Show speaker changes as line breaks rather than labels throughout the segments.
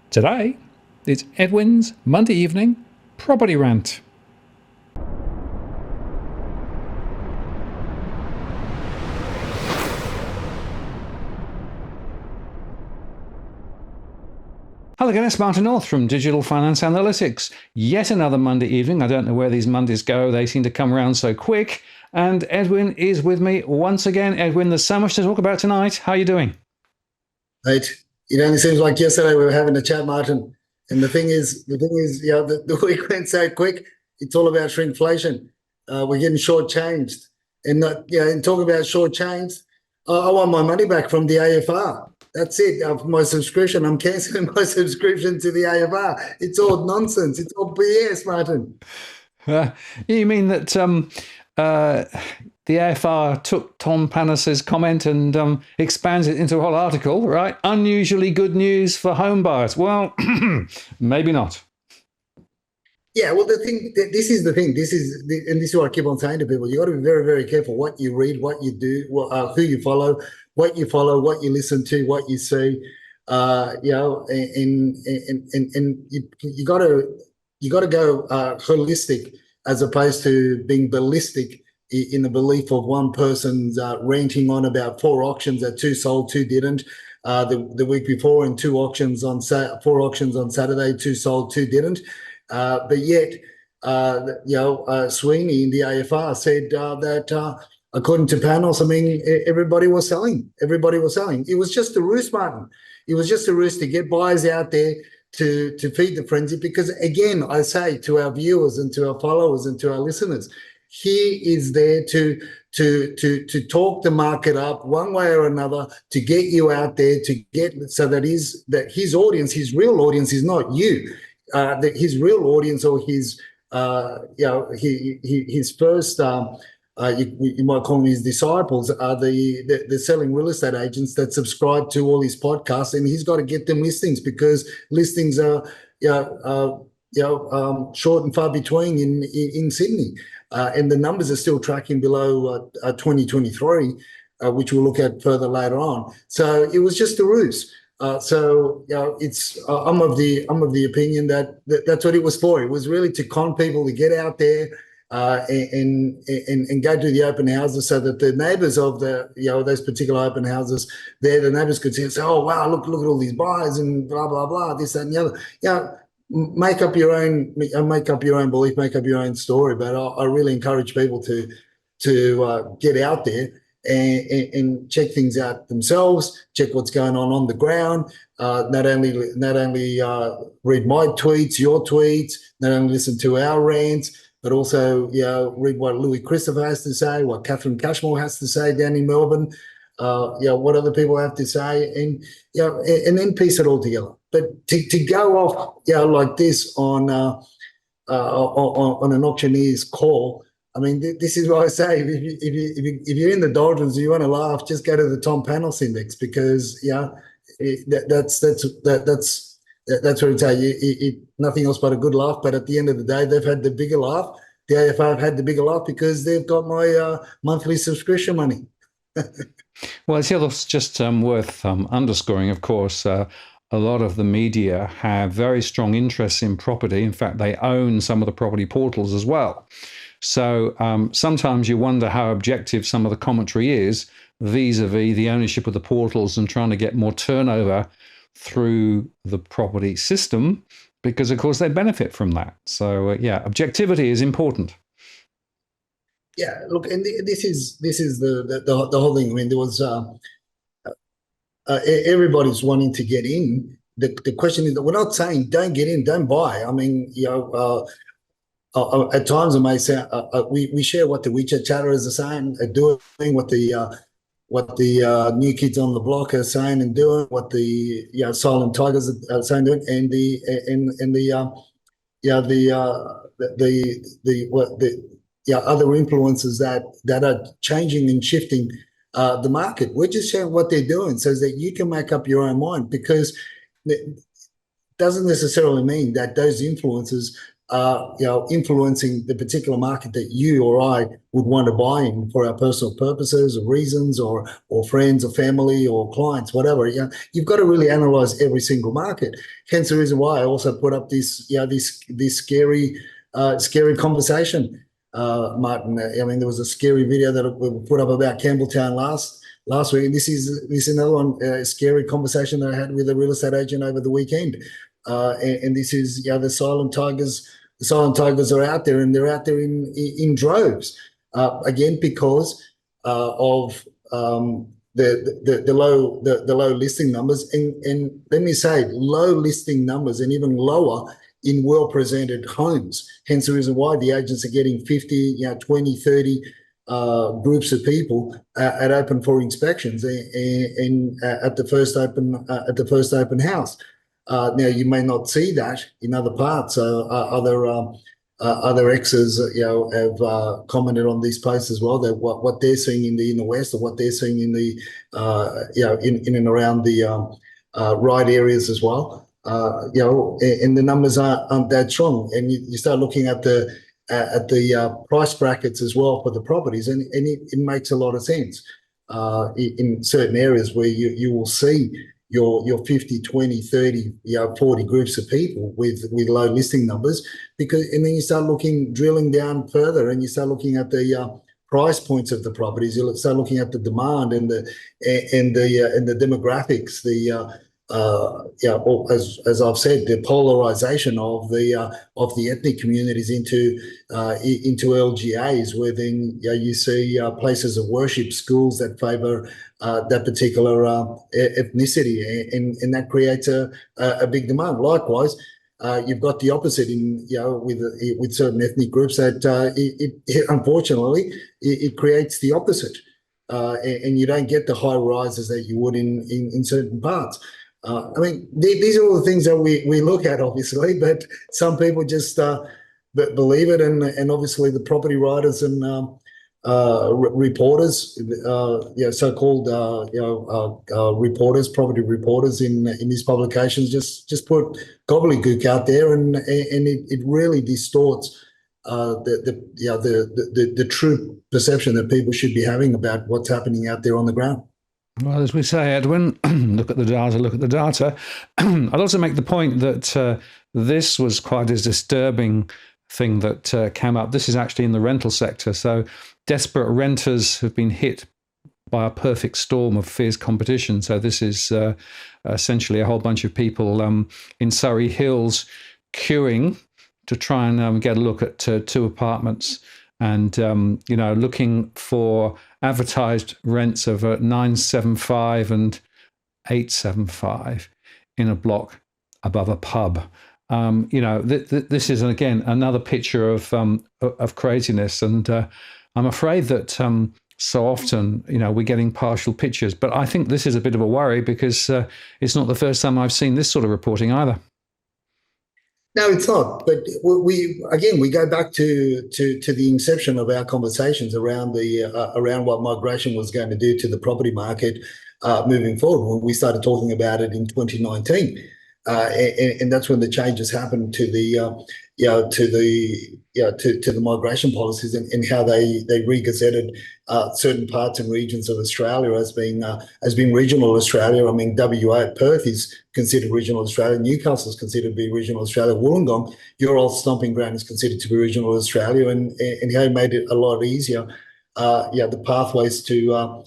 Today, it's Edwin's Monday evening property rant. Hello again, it's Martin North from Digital Finance Analytics. Yet another Monday evening. I don't know where these Mondays go. They seem to come around so quick. And Edwin is with me once again. Edwin, there's so much to talk about tonight. How are you doing?
Mate, it only seems like yesterday we were having a chat, Martin. And the thing is, the week went so quick. It's all about shrinkflation. We're getting shortchanged, and and talk about shortchanged. I want my money back from the AFR. That's it. My subscription. I'm cancelling my subscription to the AFR. It's all nonsense. It's all BS, Martin.
You mean that the AFR took Tom Panos's comment and expands it into a whole article, right? Unusually good news for home buyers. Well, maybe not.
Yeah, well, this is and this is what I keep on saying to people. You got to be very, very careful what you read, what you do, who you follow, what you listen to, what you see. And you got to go holistic as opposed to being ballistic in the belief of one person's ranting on about 4 auctions that 2 sold, 2 didn't. The week before, and 4 auctions on Saturday, 2 sold, 2 didn't. But yet, Sweeney in the AFR said that according to panels, everybody was selling. Everybody was selling. It was just a ruse, Martin. It was just a ruse to get buyers out there to feed the frenzy. Because again, I say to our viewers and to our followers and to our listeners, he is there to talk the market up one way or another, to get you out there, to get so that his audience, his real audience, is not you. That his real audience, or his his first you might call them his disciples, are the selling real estate agents that subscribe to all his podcasts, and he's got to get them listings, because listings are short and far between in Sydney, and the numbers are still tracking below 2023, which we'll look at further later on. So it was just a ruse. It's I'm of the opinion that that's what it was for. It was really to con people to get out there and go to the open houses, so that the neighbours of those particular open houses there, the neighbours could see and say, oh wow, look at all these buyers and blah blah blah, this that and the other. Make up your own belief, make up your own story. But I really encourage people to get out there and check things out themselves, check what's going on the ground. Not only read my tweets, your tweets, not only listen to our rants, but also read what Louis Christopher has to say, what Catherine Cashmore has to say down in Melbourne, what other people have to say, and then piece it all together. But to go off like this on an auctioneer's call. I mean, this is what I say. If you're in the doldrums and you want to laugh, just go to the Tom Panos index, because that's what it's say. Nothing else but a good laugh. But at the end of the day, they've had the bigger laugh. The AFR have had the bigger laugh because they've got my monthly subscription money.
Well, it's just worth underscoring, of course. A lot of the media have very strong interests in property. In fact, they own some of the property portals as well. So sometimes you wonder how objective some of the commentary is vis-a-vis the ownership of the portals and trying to get more turnover through the property system, because of course they benefit from that. So objectivity is important.
Yeah, look, and this is the whole thing. I mean, there was everybody's wanting to get in. The question is that we're not saying don't get in, don't buy. I mean, at times it may sound we share what the WeChat chatters are saying, doing, what the new kids on the block are saying and doing, what the silent tigers are saying doing, and other influences that are changing and shifting the market. We're just sharing what they're doing so that you can make up your own mind, because it doesn't necessarily mean that those influences influencing the particular market that you or I would want to buy in for our personal purposes or reasons, or friends or family or clients, whatever. You've got to really analyze every single market. Hence the reason why I also put up this scary conversation, Martin. I mean, there was a scary video that we put up about Campbelltown last week, and this is another one, a scary conversation that I had with a real estate agent over the weekend. And this is, the silent tigers. The silent tigers are out there, and they're out there in droves. Again, because of the low listing numbers, and let me say, low listing numbers, and even lower in well-presented homes. Hence the reason why the agents are getting 50, 20, 30 groups of people at open for inspections and at the first open house. Now, you may not see that in other parts. Other exes, have commented on these posts as well, that what they're seeing in the west, or what they're seeing in the in and around the right areas as well. And the numbers aren't that strong. And you start looking at the price brackets as well for the properties, and it makes a lot of sense in certain areas where you will see your 50, 20, 30, 40 groups of people with low listing numbers, and then you start drilling down further, and you start looking at the price points of the properties. You start looking at the demand and the demographics, as I've said, the polarization of the ethnic communities into LGAs, where then you see places of worship, schools that favour that particular ethnicity, and that creates a big demand. Likewise, you've got the opposite with certain ethnic groups that unfortunately it creates the opposite, and you don't get the high rises that you would in certain parts. I mean, these are all the things that we look at, obviously, but some people just believe it, and obviously the property writers and reporters, so-called reporters, property reporters in these publications just put gobbledygook out there, and it really distorts the true perception that people should be having about what's happening out there on the ground.
Well, as we say, Edwin, look at the data. I'd also make the point that this was quite a disturbing thing that came up. This is actually in the rental sector. So desperate renters have been hit by a perfect storm of fierce competition. So this is essentially a whole bunch of people in Surrey Hills queuing to try and get a look at two apartments, and looking for advertised rents of 975 and 875 in a block above a pub. This is again another picture of craziness, and I'm afraid that so often we're getting partial pictures. But I think this is a bit of a worry, because it's not the first time I've seen this sort of reporting either.
No, it's not. But we go back to the inception of our conversations around what migration was going to do to the property market moving forward, when we started talking about it in 2019, and that's when the changes happened to the migration policies, and how they re-gazetted certain parts and regions of Australia as being regional Australia. I mean, WA, Perth is considered regional Australia. Newcastle is considered to be regional Australia. Wollongong, your old stomping ground, is considered to be regional Australia, and how made it a lot easier. The pathways to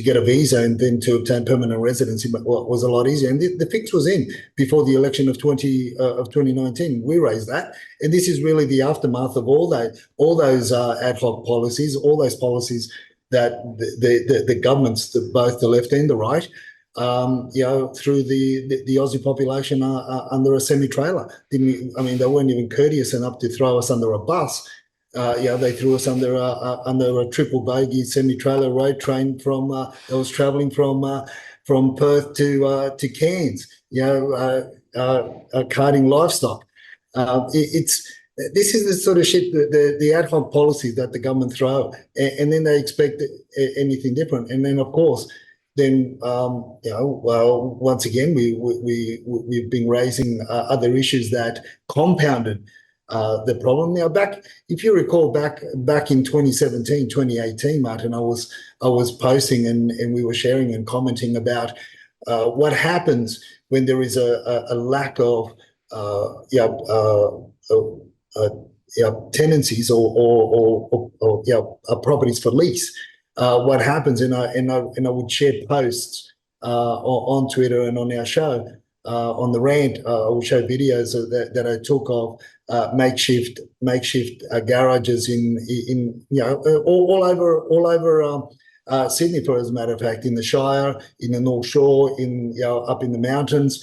get a visa and then to obtain permanent residency was a lot easier. And the fix was in before the election of 2019. We raised that, and this is really the aftermath of all those ad hoc policies, all those policies that the governments, both the left and the right, through the Aussie population under a semi-trailer. They weren't even courteous enough to throw us under a bus. They threw us under a triple bogie semi-trailer road train that was travelling from Perth to Cairns. Carting livestock. This is the sort of shit, the ad hoc policy that the government throw, and then they expect anything different. And then, of course, then well, once again, we've been raising other issues that compounded the problem. Now, if you recall, back in 2017, 2018, Martin, I was posting and we were sharing and commenting about what happens when there is a lack of tenancies or properties for lease. What happens, and I would share posts on Twitter and on our show, on the Rant. I will show videos that I took of makeshift garages in all over Sydney, for as a matter of fact, in the Shire, in the North Shore, up in the mountains,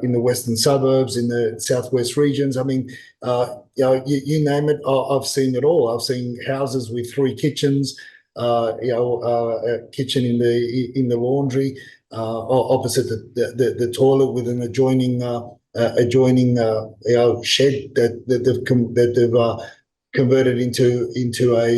in the western suburbs, in the southwest regions. I mean, you name it, I've seen it all. I've seen houses with 3 kitchens. A kitchen in the laundry, opposite the toilet, with an adjoining shed that they've converted into a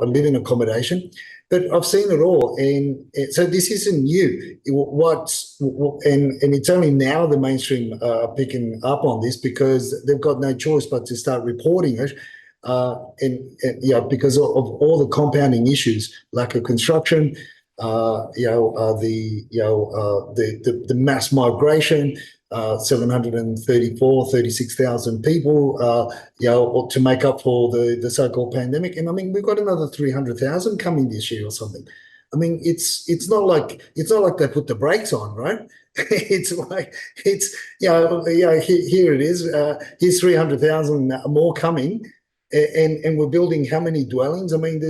living accommodation. But I've seen it all, and so this isn't new. And it's only now the mainstream are picking up on this, because they've got no choice but to start reporting it. Because of all the compounding issues, lack of construction, the mass migration, 36,000 people, to make up for the so-called pandemic. And I mean, we've got another 300,000 coming this year or something. I mean, it's not like they put the brakes on, right? It's like here it is. Here's 300,000 more coming. And we're building how many dwellings? I mean,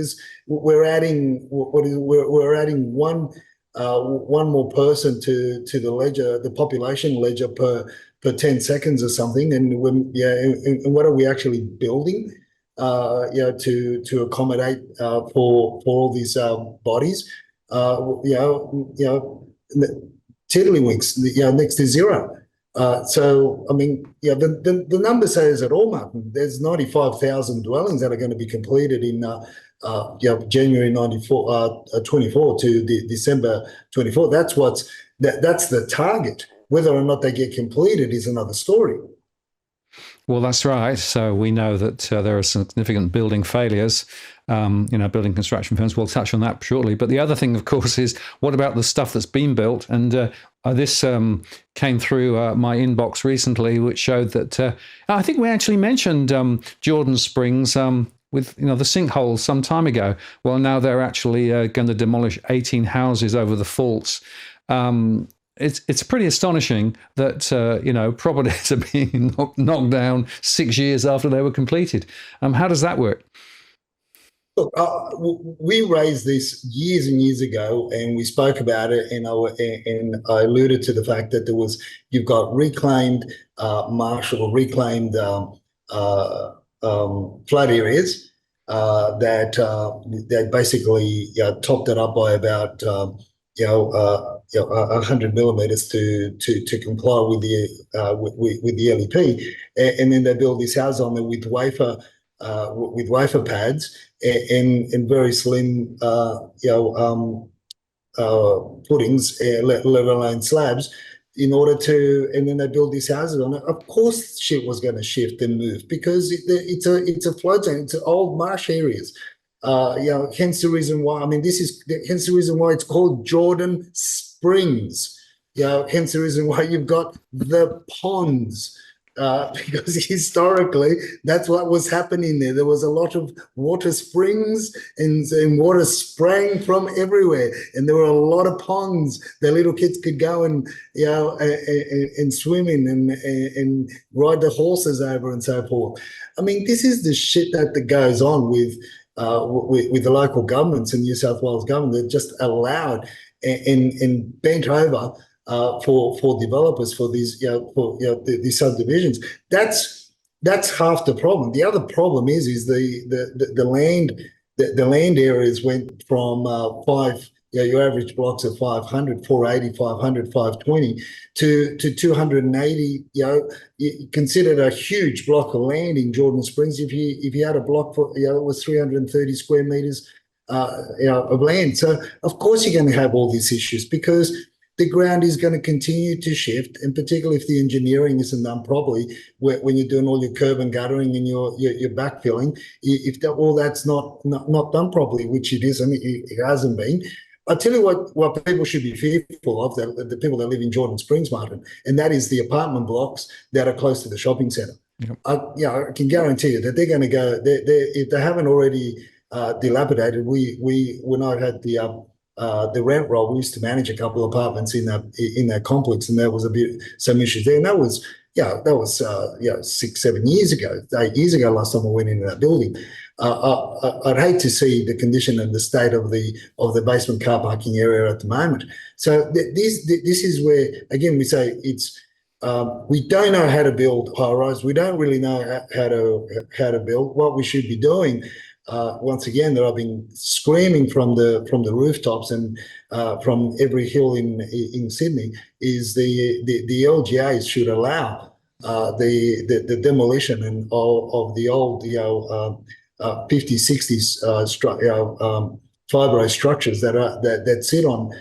we're adding one more person to the ledger, the population ledger per 10 seconds or something. And and what are we actually building? To accommodate for all these bodies? Tiddlywinks, next to zero. So, I mean, the number says it all, Martin. There's 95,000 dwellings that are going to be completed in January 24 to December 24. That's the target. Whether or not they get completed is another story.
Well, that's right. So we know that there are significant building failures, building construction firms. We'll touch on that shortly. But the other thing, of course, is what about the stuff that's been built? And this came through my inbox recently, which showed that I think we actually mentioned Jordan Springs with the sinkholes some time ago. Well, now they're actually going to demolish 18 houses over the faults. It's pretty astonishing that properties are being knocked down 6 years after they were completed. How does that work?
Look, we raised this years and years ago, and we spoke about it, and I alluded to the fact that you've got reclaimed marsh or reclaimed flood areas that basically topped it up by about 100 millimeters to comply with the LEP, and then they build this house on there with wafer pads and very slim footings, let alone slabs, and then they build these houses on it. Of course, shit was going to shift and move, because it's a flood zone. It's old marsh areas. Hence the reason why. I mean, hence the reason why it's called Jordan Springs. Hence the reason why you've got the ponds. Because historically, that's what was happening there. There was a lot of water springs and water sprang from everywhere, and there were a lot of ponds that little kids could go and swim in and ride the horses over and so forth. I mean, this is the shit that goes on with the local governments and New South Wales government. They're just allowed and bent over for developers for these these subdivisions. That's half the problem. The other problem is the land areas went from your average blocks of 500, 480, 500, 520 to 280. Considered a huge block of land in Jordan Springs. If you had a block for it was 330 square meters. of land. So of course you're going to have all these issues because the ground is going to continue to shift, and particularly if the engineering isn't done properly, when you're doing all your curb and guttering and your backfilling, if all that's not done properly, which it isn't, it hasn't been. I'll tell you what people should be fearful of, the people that live in Jordan Springs, Martin, and that is the apartment blocks that are close to the shopping centre.
Yep.
I can guarantee you that they're going to go, if they haven't already dilapidated. When I had the rent roll, we used to manage a couple of apartments in that complex, and there was some issues there. And that was 6-7 years ago, 8 years ago, last time I went into that building. I'd hate to see the condition and the state of the basement car parking area at the moment. So this is where, again, we say it's we don't know how to build high rise. We don't really know how to build. What we should be doing, once again, that I've been screaming from the rooftops and from every hill in Sydney, is the LGAs should allow the demolition of the old 50s, 60s fibro structures that sit on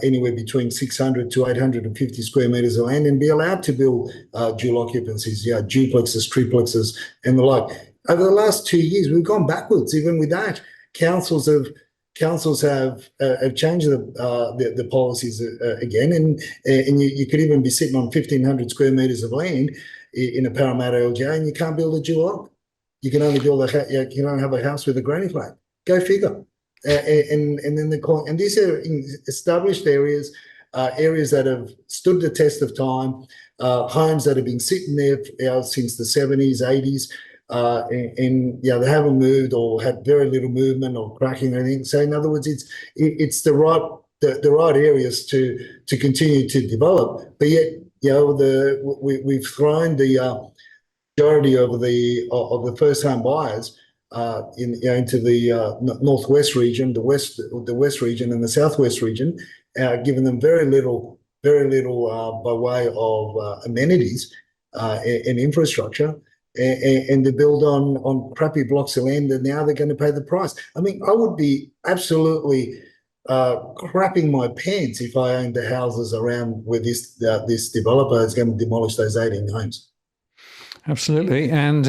anywhere between 600 to 850 square metres of land, and be allowed to build dual occupancies, duplexes, triplexes, and the like. Over the last 2 years, we've gone backwards. Even with that, councils have changed the policies again, and you could even be sitting on 1,500 square metres of land in a Parramatta LGA, and you can't build a dual occupancy. You can only you can only have a house with a granny flat. Go figure. And these are established areas, areas that have stood the test of time, homes that have been sitting there since the 70s, 80s, and they haven't moved or had very little movement or cracking or anything. So in other words, it's the right areas to continue to develop, but yet we've thrown the majority of the first home buyers into the northwest region, the west region, and the southwest region, giving them very little by way of amenities and infrastructure, and to build on crappy blocks of land, and now they're going to pay the price. I mean, I would be absolutely crapping my pants if I owned the houses around where this developer is going to demolish those 18 homes.
Absolutely, and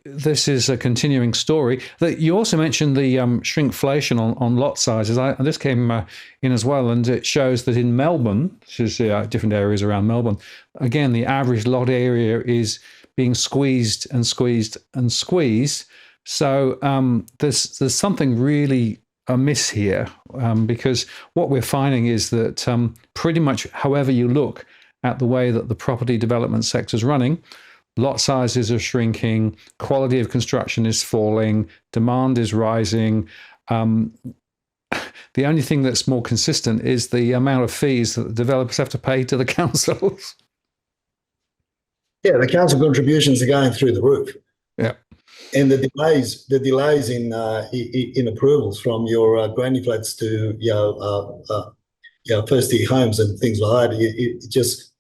this is a continuing story. You also mentioned the shrinkflation on lot sizes. And this came in as well, and it shows that in Melbourne, which is different areas around Melbourne, again, the average lot area is being squeezed and squeezed and squeezed. So there's something really amiss here, because what we're finding is that pretty much however you look at the way that the property development sector is running, lot sizes are shrinking, quality of construction is falling, demand is rising. The only thing that's more consistent is the amount of fees that the developers have to pay to the councils.
Yeah, the council contributions are going through the roof.
Yeah,
and the delays in approvals from your granny flats to first year homes and things like that, it just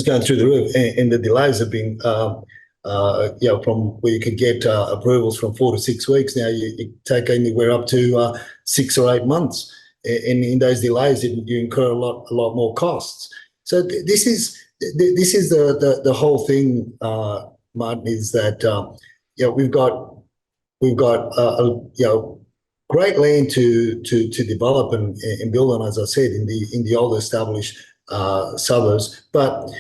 going through the roof, and the delays have been, from where you could get approvals from 4 to 6 weeks. Now you take anywhere up to 6 or 8 months, and in those delays you incur a lot more costs. So this is the whole thing, Martin, is that we've got great land to develop and build on, as I said, in the old established suburbs, but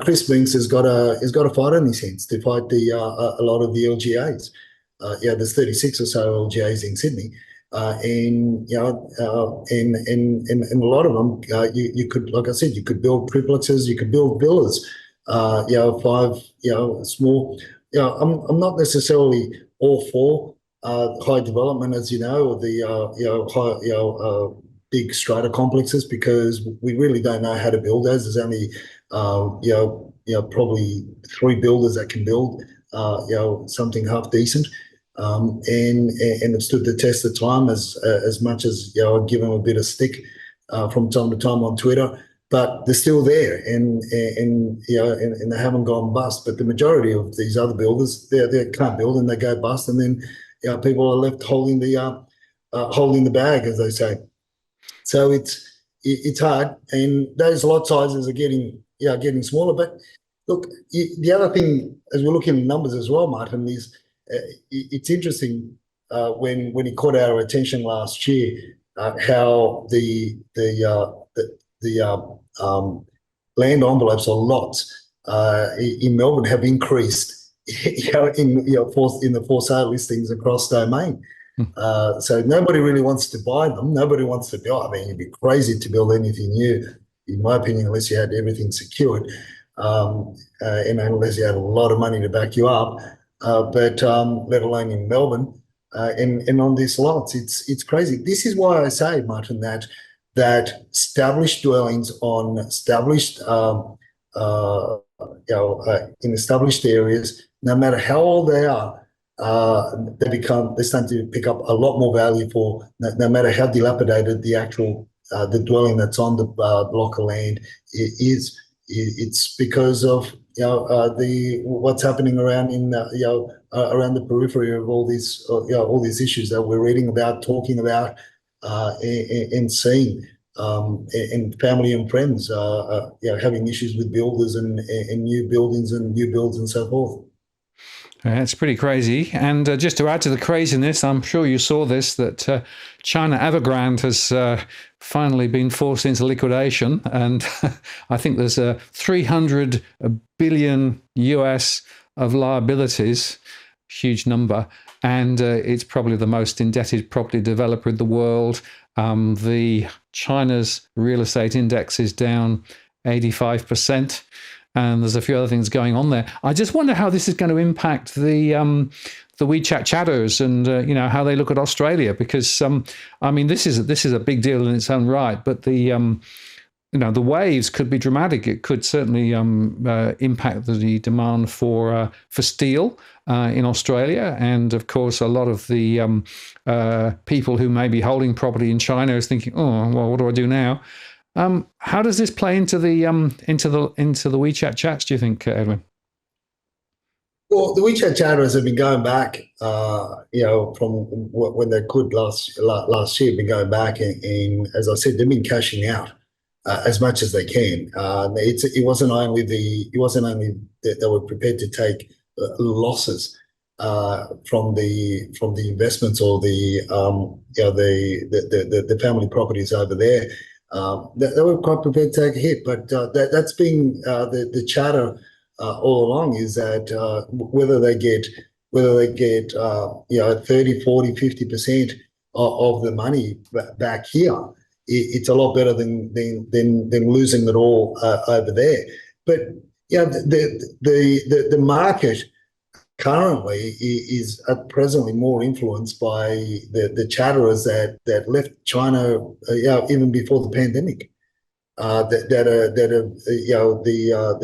Chris Binks has got a fight on his hands to fight a lot of the LGAs. There's 36 or so LGAs in Sydney, and a lot of them you could, like I said, you could build triplexes, you could build villas, 5 small. I'm not necessarily all for high development, as you know, or the high big strata complexes, because we really don't know how to build those. There's only probably 3 builders that can build something half decent, and it stood the test of time as much as I give them a bit of stick from time to time on Twitter, but they're still there, and they haven't gone bust. But the majority of these other builders, they can't build and they go bust, and then people are left holding the holding the bag, as they say. So it's hard, and those lot sizes are getting smaller. But look, the other thing, as we're looking at numbers as well, Martin, is it's interesting when it caught our attention last year how the land envelopes or lots in Melbourne have increased. In the for sale listings across domain. So nobody really wants to buy them. Nobody wants to build. I mean, you'd be crazy to build anything new, in my opinion, unless you had everything secured, and unless you had a lot of money to back you up. But let alone in Melbourne, and on these lots, it's crazy. This is why I say, Martin, that established dwellings on established, in established areas, no matter how old they are, they're starting to pick up a lot more value for no matter how dilapidated the actual the dwelling that's on the block of land is. It's because of what's happening around in around the periphery of all these issues that we're reading about, talking about, and seeing. And family and friends having issues with builders and new buildings and new builds and so forth.
It's pretty crazy. And just to add to the craziness, I'm sure you saw this, that China Evergrande has finally been forced into liquidation. And I think there's 300 billion US of liabilities, huge number. And it's probably the most indebted property developer in the world. The China's real estate index is down 85%. And there's a few other things going on there. I just wonder how this is going to impact the WeChat chatters and how they look at Australia, because I mean this is a big deal in its own right, but the waves could be dramatic. It could certainly impact the demand for steel in Australia, and of course a lot of the people who may be holding property in China is thinking, oh well, what do I do now? How does this play into the WeChat chats, do you think, Edwin?
Well, the WeChat chatters have been going back, from when they could last year, been going back, and as I said, they've been cashing out as much as they can. It wasn't only that they were prepared to take losses from the investments or the family properties over there. They were quite prepared to take a hit, but that's been the chatter all along, is that whether they get 30, 40, 50% of the money back here, it's a lot better than losing it all over there. But the market currently is presently more influenced by the chatterers that left China even before the pandemic. The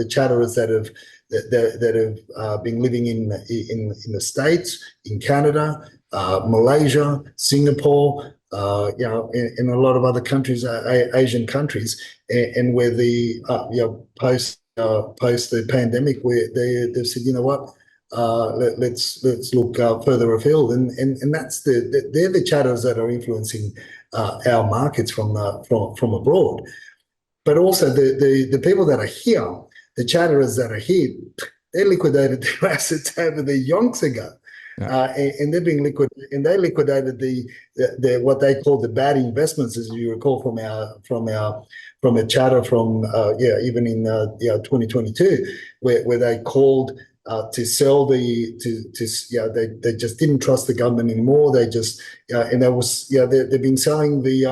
chatterers that have been living in the States, in Canada, Malaysia, Singapore, in a lot of other countries, Asian countries, and where the post the pandemic, where they've said, you know what, let's look further afield, and that's they're the chatterers that are influencing our markets from abroad. But also the people that are here, the chatterers that are here, they liquidated their assets over there yonks ago. Yeah. And they're being liquidated, and they liquidated the what they call the bad investments, as you recall from a chatter from even in 2022, where they called to sell they just didn't trust the government anymore. They just and there was they've been selling the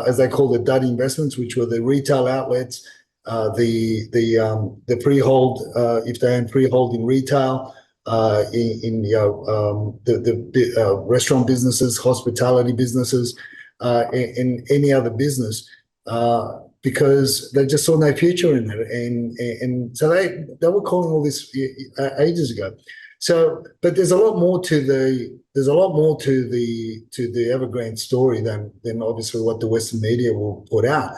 as they call the dud investments, which were the retail outlets, the freehold, if they own freehold in retail, in the restaurant businesses, hospitality businesses, and any other business, because they just saw no future in it, and so they were calling all this ages ago. So, but there's a lot more to the Evergrande story than obviously what the Western media will put out.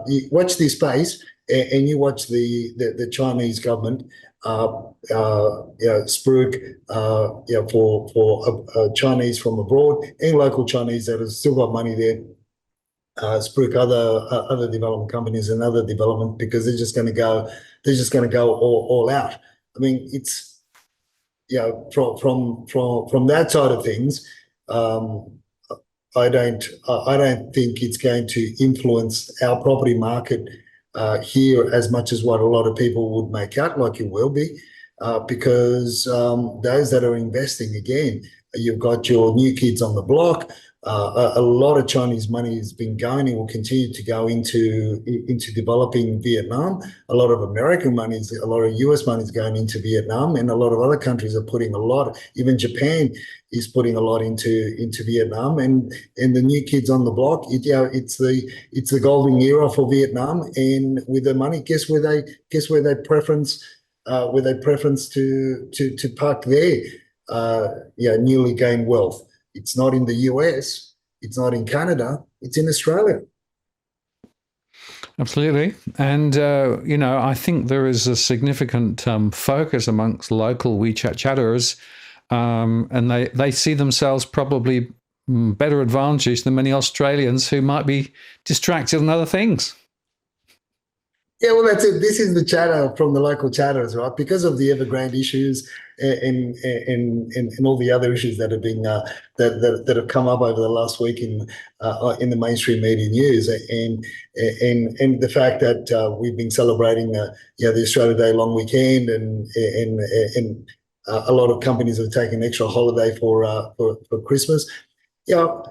You watch this space, and you watch the Chinese government Spruik, for Chinese from abroad and local Chinese that have still got money there. Spruik other development companies and other development, because they're just going to go all out. I mean, it's from that side of things. I don't think it's going to influence our property market here as much as what a lot of people would make out like it will be, because those that are investing, again, you've got your new kids on the block. A lot of Chinese money has been going and will continue to go into developing Vietnam. A lot of American money, a lot of US money is going into Vietnam, and a lot of other countries are putting a lot. Even Japan is putting a lot into Vietnam, and the new kids on the block. It's the golden era for Vietnam, and with the money, guess where they preference to park their newly gained wealth. It's not in the US, it's not in Canada, it's in Australia.
Absolutely. And, I think there is a significant focus amongst local WeChat chatters, and they see themselves probably better advantaged than many Australians who might be distracted on other things.
Yeah, well, that's it. This is the chatter from the local chatters, right? Because of the Evergrande issues and all the other issues that have been that have come up over the last week in the mainstream media news, and the fact that we've been celebrating the Australia Day long weekend, and a lot of companies have taken extra holiday for Christmas. On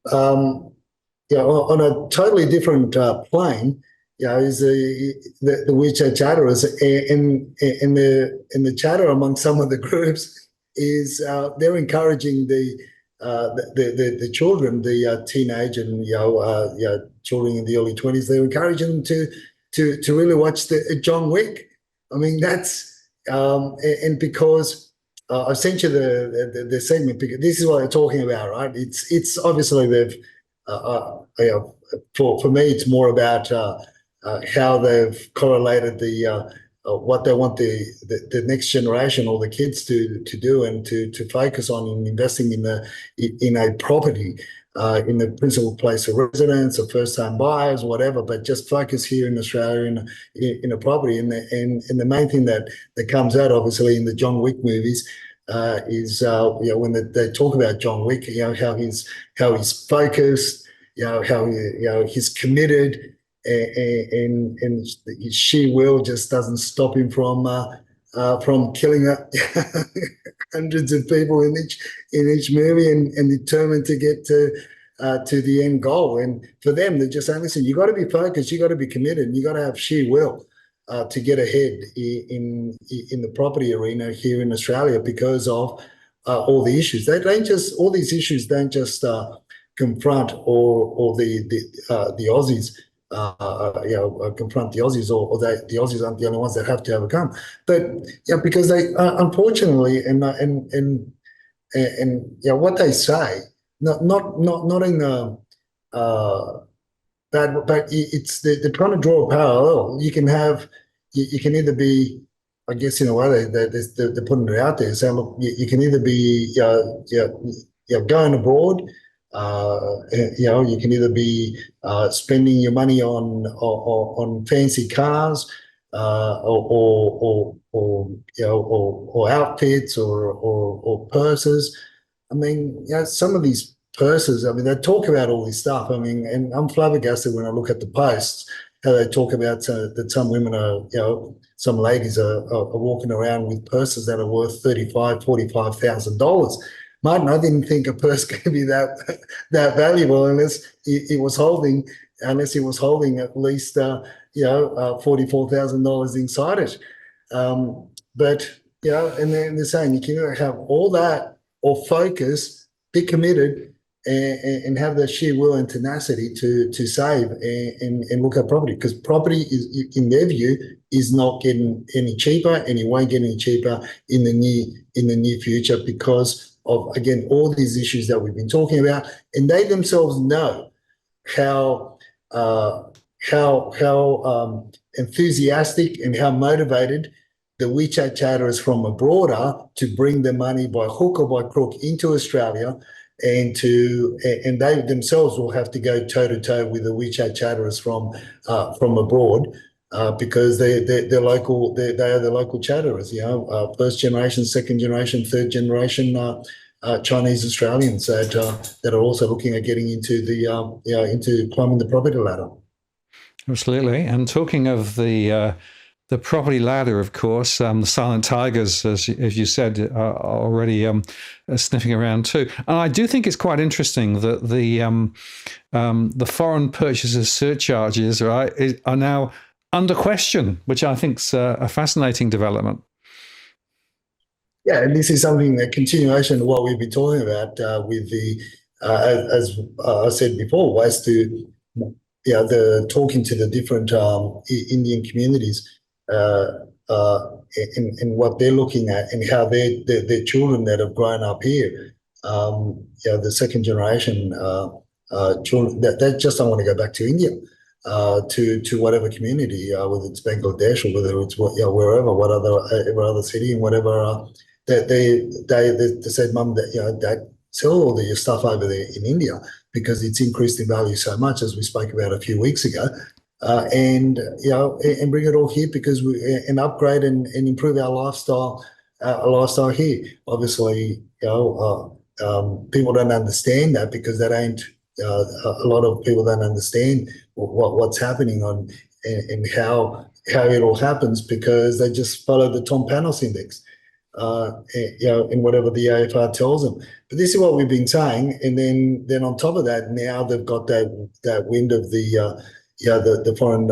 a totally different plane. Is the WeChat chatterers and the chatter among some of the groups is they're encouraging the children, the teenage and children in the early 20s. They're encouraging them to really watch the John Wick. I mean, that's and because I've sent you the segment, because this is what they're talking about, right? It's obviously they've for me it's more about how they've correlated what they want the next generation or the kids to do and to focus on in investing in a property, in the principal place of residence or first-time buyers, whatever, but just focus here in Australia in a property. And the main thing that comes out, obviously, in the John Wick movies is when they talk about John Wick, how he's focused, how he's committed. And his sheer will just doesn't stop him from killing hundreds of people in each movie, and determined to get to the end goal. And for them, they're just saying, listen, you got to be focused, you got to be committed, and you got to have sheer will to get ahead in the property arena here in Australia, because of all the issues. They don't just all these issues don't just confront or the Aussies. Confront the Aussies, or the Aussies aren't the only ones that have to overcome. But because they unfortunately and what they say, not in the bad, but it's they're trying to draw a parallel. You can either be, I guess in a way they're putting it out there, saying, look, you can either be going abroad. You can either be spending your money on fancy cars, or outfits, or purses. I mean, some of these purses. I mean, they talk about all this stuff. I mean, and I'm flabbergasted when I look at the posts how they talk about that some women are, some ladies are walking around with purses that are worth $45,000. Martin, I didn't think a purse could be that valuable unless he was holding at least $44,000 inside it. But and they're saying you can either have all that or focus, be committed, and have that sheer will and tenacity to save and look at property, because property is, in their view, is not getting any cheaper, and it won't get any cheaper in the near future, because of, again, all these issues that we've been talking about. And they themselves know how enthusiastic and how motivated the WeChat chatterers from abroad to bring the money by hook or by crook into Australia, and they themselves will have to go toe to toe with the WeChat chatterers from abroad, because they're local. They are the local chatterers. First generation, second generation, third generation Chinese Australians that are also looking at getting into into climbing the property ladder.
Absolutely. And talking of the property ladder, of course, the silent tigers, as you said, are already sniffing around too. And I do think it's quite interesting that the foreign purchasers surcharges, right, are now under question, which I think is a fascinating development.
Yeah, and this is something, a continuation of what we've been talking about with the, as I said before, was to, the talking to the different Indian communities and what they're looking at, and how their children that have grown up here, the second generation children that just don't want to go back to India, to whatever community, whether it's Bangladesh or whether it's wherever, what other city and whatever. They said, Mum, Dad, sell all your stuff over there in India because it's increased in value so much, as we spoke about a few weeks ago, and bring it all here because and upgrade and improve our lifestyle here. Obviously, people don't understand that because that ain't. A lot of people don't understand what's happening and how it all happens because they just follow the Tom Panos index. In whatever the AFR tells them. But this is what we've been saying, and then on top of that, now they've got that wind of the foreign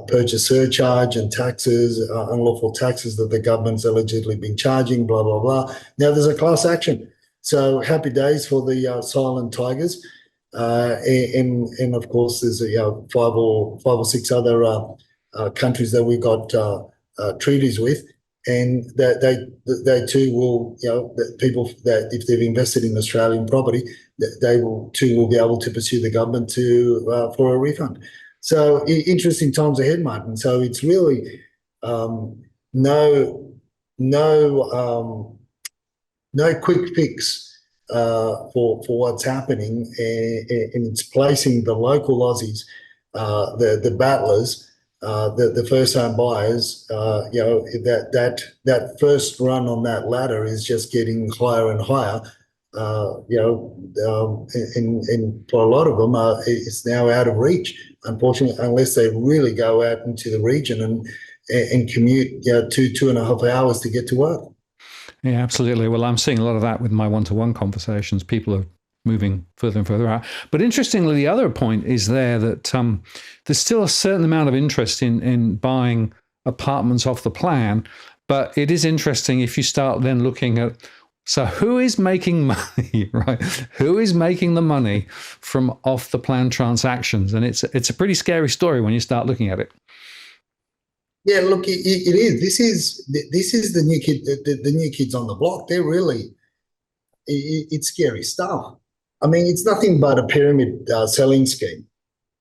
purchase surcharge and taxes, unlawful taxes that the government's allegedly been charging, blah blah blah. Now there's a class action, so happy days for the silent tigers, and of course there's five or six other countries that we've got treaties with. And that they too will, people that if they've invested in Australian property, they will be able to pursue the government for a refund. So interesting times ahead, Martin. So it's really no quick fix for what's happening, and it's placing the local Aussies, the battlers. The first-time buyers, that first run on that ladder is just getting higher and higher, and for a lot of them, it's now out of reach, unfortunately, unless they really go out into the region and commute 2.5 hours to get to work.
Yeah, absolutely. Well, I'm seeing a lot of that with my one-to-one conversations. People are moving further and further out. But interestingly, the other point is there that there's still a certain amount of interest in buying apartments off the plan. But it is interesting if you start then looking at, so who is making money, right? Who is making the money from off the plan transactions? And it's a pretty scary story when you start looking at it.
Yeah, look, it is. This is the new kid, the new kids on the block. They're really, it's scary stuff. I mean, it's nothing but a pyramid selling scheme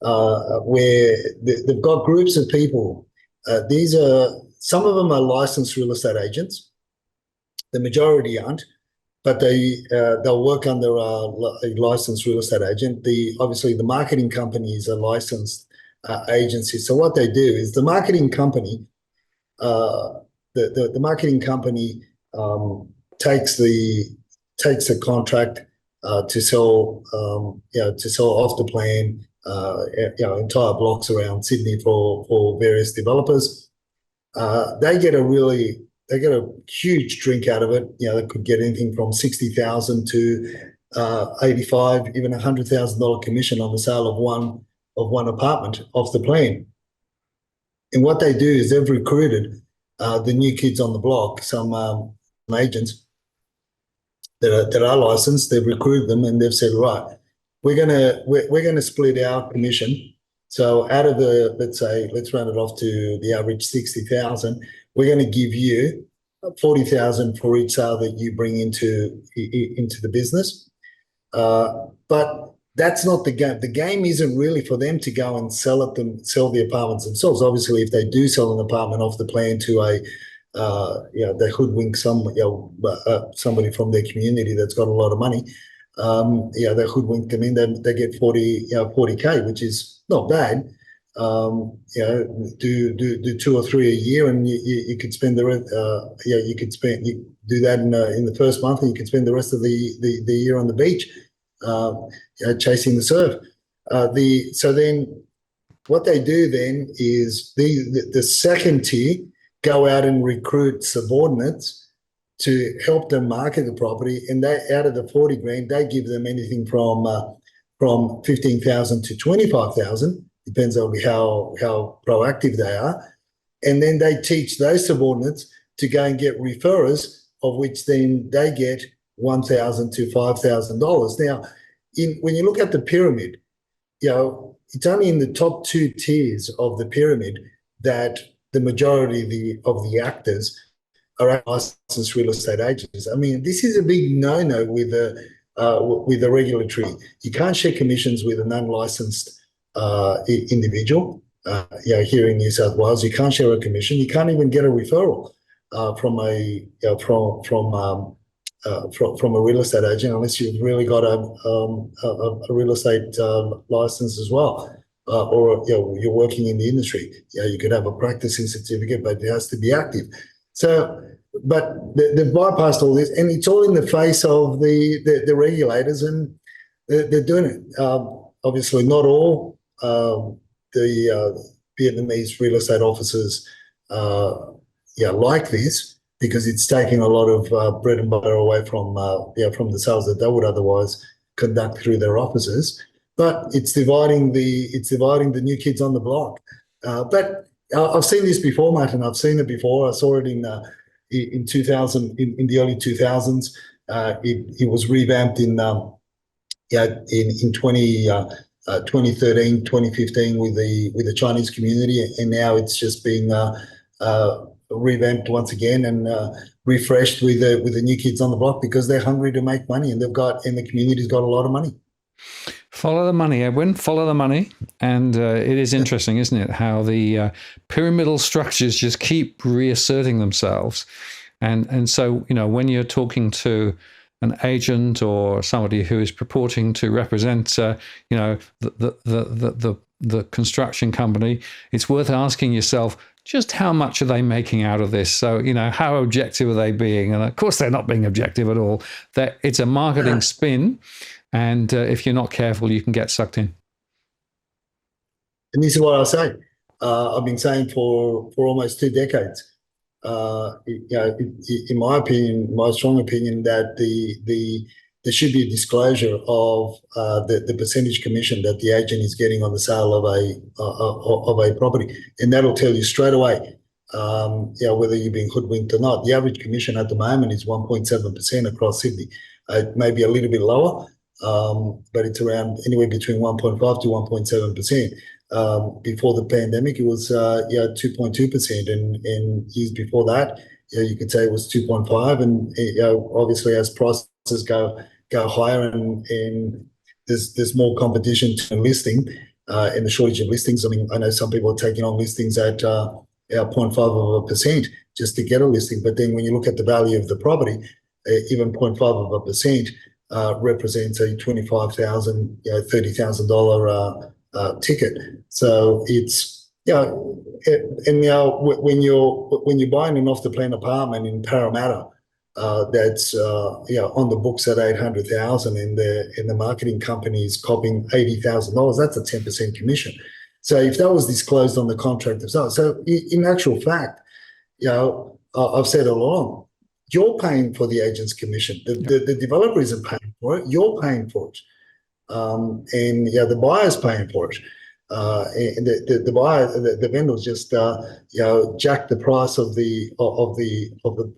where they've got groups of people. Some of them are licensed real estate agents. The majority aren't, but they'll work under a licensed real estate agent. Obviously the marketing company is a licensed agency. So what they do is the marketing company, the marketing company takes a contract to sell off the plan, entire blocks around Sydney for various developers. They get a huge drink out of it. They could get anything from $60,000 to $85,000, even $100,000 commission on the sale of one apartment off the plan. And what they do is they've recruited the new kids on the block, some agents that are licensed. They've recruited them and they've said, right, we're gonna split our commission. So out of let's run it off to the average 60,000. We're going to give you 40,000 for each sale that you bring into the business. But that's not the game. The game isn't really for them to go and sell the apartments themselves. Obviously, if they do sell an apartment off the plan to they hoodwink somebody from their community that's got a lot of money. They hoodwink them in. They get 40K, which is not bad. Do 2 or 3 a year, and you could spend the rest. You do that in the first month, and you could spend the rest of the year on the beach, chasing the surf. So then, what they do then is the second tier go out and recruit subordinates to help them market the property, and they, out of the 40 grand, they give them anything from 15,000 to 25,000. Depends on how proactive they are. And then they teach those subordinates to go and get referrers, of which then they get $1,000 to $5,000. Now, when you look at the pyramid, it's only in the top 2 tiers of the pyramid that the majority of the actors are licensed real estate agents. I mean, this is a big no-no with the regulatory. You can't share commissions with an unlicensed individual. Here in New South Wales, you can't share a commission. You can't even get a referral from a real estate agent unless you've really got a real estate license as well, or you're working in the industry. You could have a practicing certificate, but it has to be active. So, but they've bypassed all this, and it's all in the face of the regulators, and they're doing it. Obviously, not all the Vietnamese real estate officers like this, because it's taking a lot of bread and butter away from the sales that they would otherwise conduct through their offices. But it's dividing the new kids on the block. But I've seen this before, Martin. I've seen it before. I saw it in 2000, in the early 2000s. It was revamped in 2013, 2015 with the Chinese community, and now it's just being revamped once again and refreshed with the new kids on the block, because they're hungry to make money, and the community's got a lot of money.
Follow the money, Edwin. Follow the money. And it is interesting, isn't it, how the pyramidal structures just keep reasserting themselves. And so, when you're talking to an agent or somebody who is purporting to represent, the construction company, it's worth asking yourself, just how much are they making out of this? So, how objective are they being? And of course, they're not being objective at all. It's a marketing spin. And if you're not careful, you can get sucked in.
And this is what I say. I've been saying for almost 2 decades. In my opinion, my strong opinion, that there should be a disclosure of the percentage commission that the agent is getting on the sale of a property, and that'll tell you straight away, whether you're being hoodwinked or not. The average commission at the moment is 1.7% across Sydney. It may be a little bit lower, but it's around anywhere between 1.5 to 1.7%. Before the pandemic, it was 2.2%, and years before that, you could say it was 2.5. And obviously, as prices go higher, and there's more competition to listing, and the shortage of listings. I mean, I know some people are taking on listings at 0.5% just to get a listing, but then when you look at the value of the property, even 0.5% represents a $25,000, $30,000 ticket. So it's when you're buying an off-the-plan apartment in Parramatta, that's on the books at $800,000, and the marketing company is copying $80,000. That's a 10% commission. So if that was disclosed on the contract of sale, so in actual fact, I've said all along, you're paying for the agent's commission. The developer isn't paying for it. You're paying for it. And the buyer's paying for it. And the buyer, the vendors just jack the price of the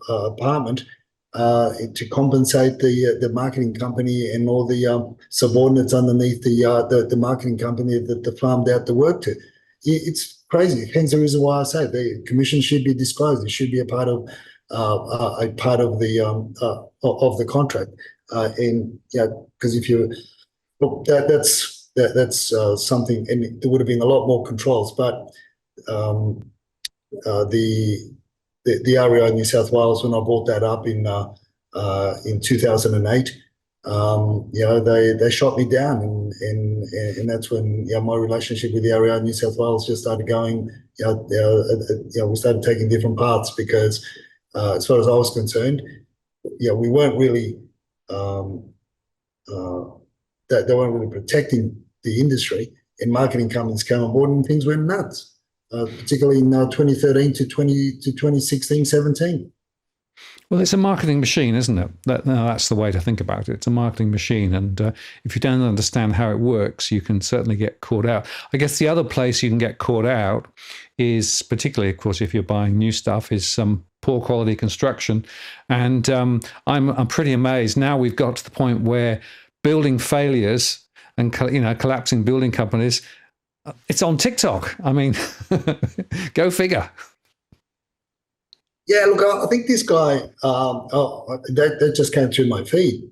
apartment to compensate the marketing company and all the subordinates underneath the marketing company that they farmed out the work to. It's crazy. Hence the reason why I say the commission should be disclosed. It should be a part of the contract. And because if you look, that's something, and there would have been a lot more controls, but the the REI New South Wales, when I brought that up in 2008, they shot me down, and that's when my relationship with the REI New South Wales just started going. We started taking different paths because, as far as I was concerned, we weren't really they weren't really protecting the industry, and marketing companies came on board and things went nuts, particularly in 2013 to 2016, 17.
Well, it's a marketing machine, isn't it? That's the way to think about it. It's a marketing machine. And if you don't understand how it works, you can certainly get caught out. I guess the other place you can get caught out is, particularly, of course, if you're buying new stuff, is some poor quality construction. And I'm pretty amazed. Now we've got to the point where building failures and collapsing building companies, it's on TikTok. I mean, go figure.
Yeah, look, I think this guy, that just came through my feed,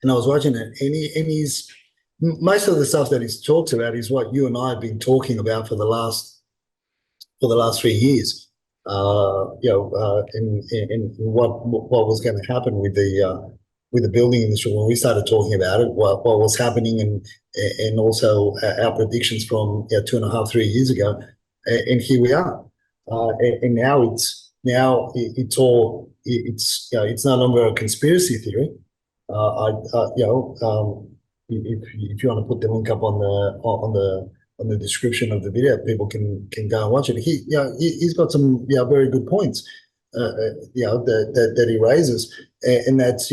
and I was watching it, and he's most of the stuff that he's talked about is what you and I have been talking about for the last 3 years. In what was going to happen with the building industry when we started talking about it, what was happening, and also our predictions from 2.5, 3 years ago, and here we are, and now it's no longer a conspiracy theory. If you want to put the link up on the description of the video, people can go and watch it. He's got some very good points that he raises, and that's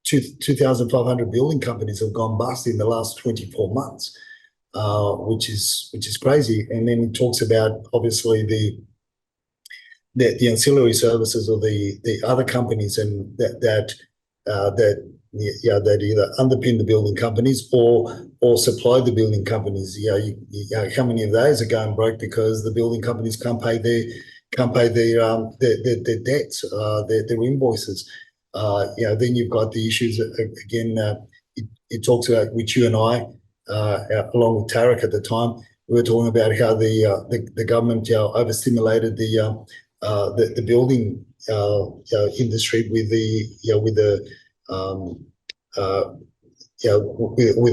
2,500 building companies have gone bust in the last 24 months. Which is crazy. And then he talks about obviously the ancillary services of the other companies, and that either underpin the building companies or supply the building companies. How many of those are going broke because the building companies can't pay their debts, their invoices. Then you've got the issues again. It talks about, which you and I, along with Tarek at the time, we were talking about how the government overstimulated the building industry with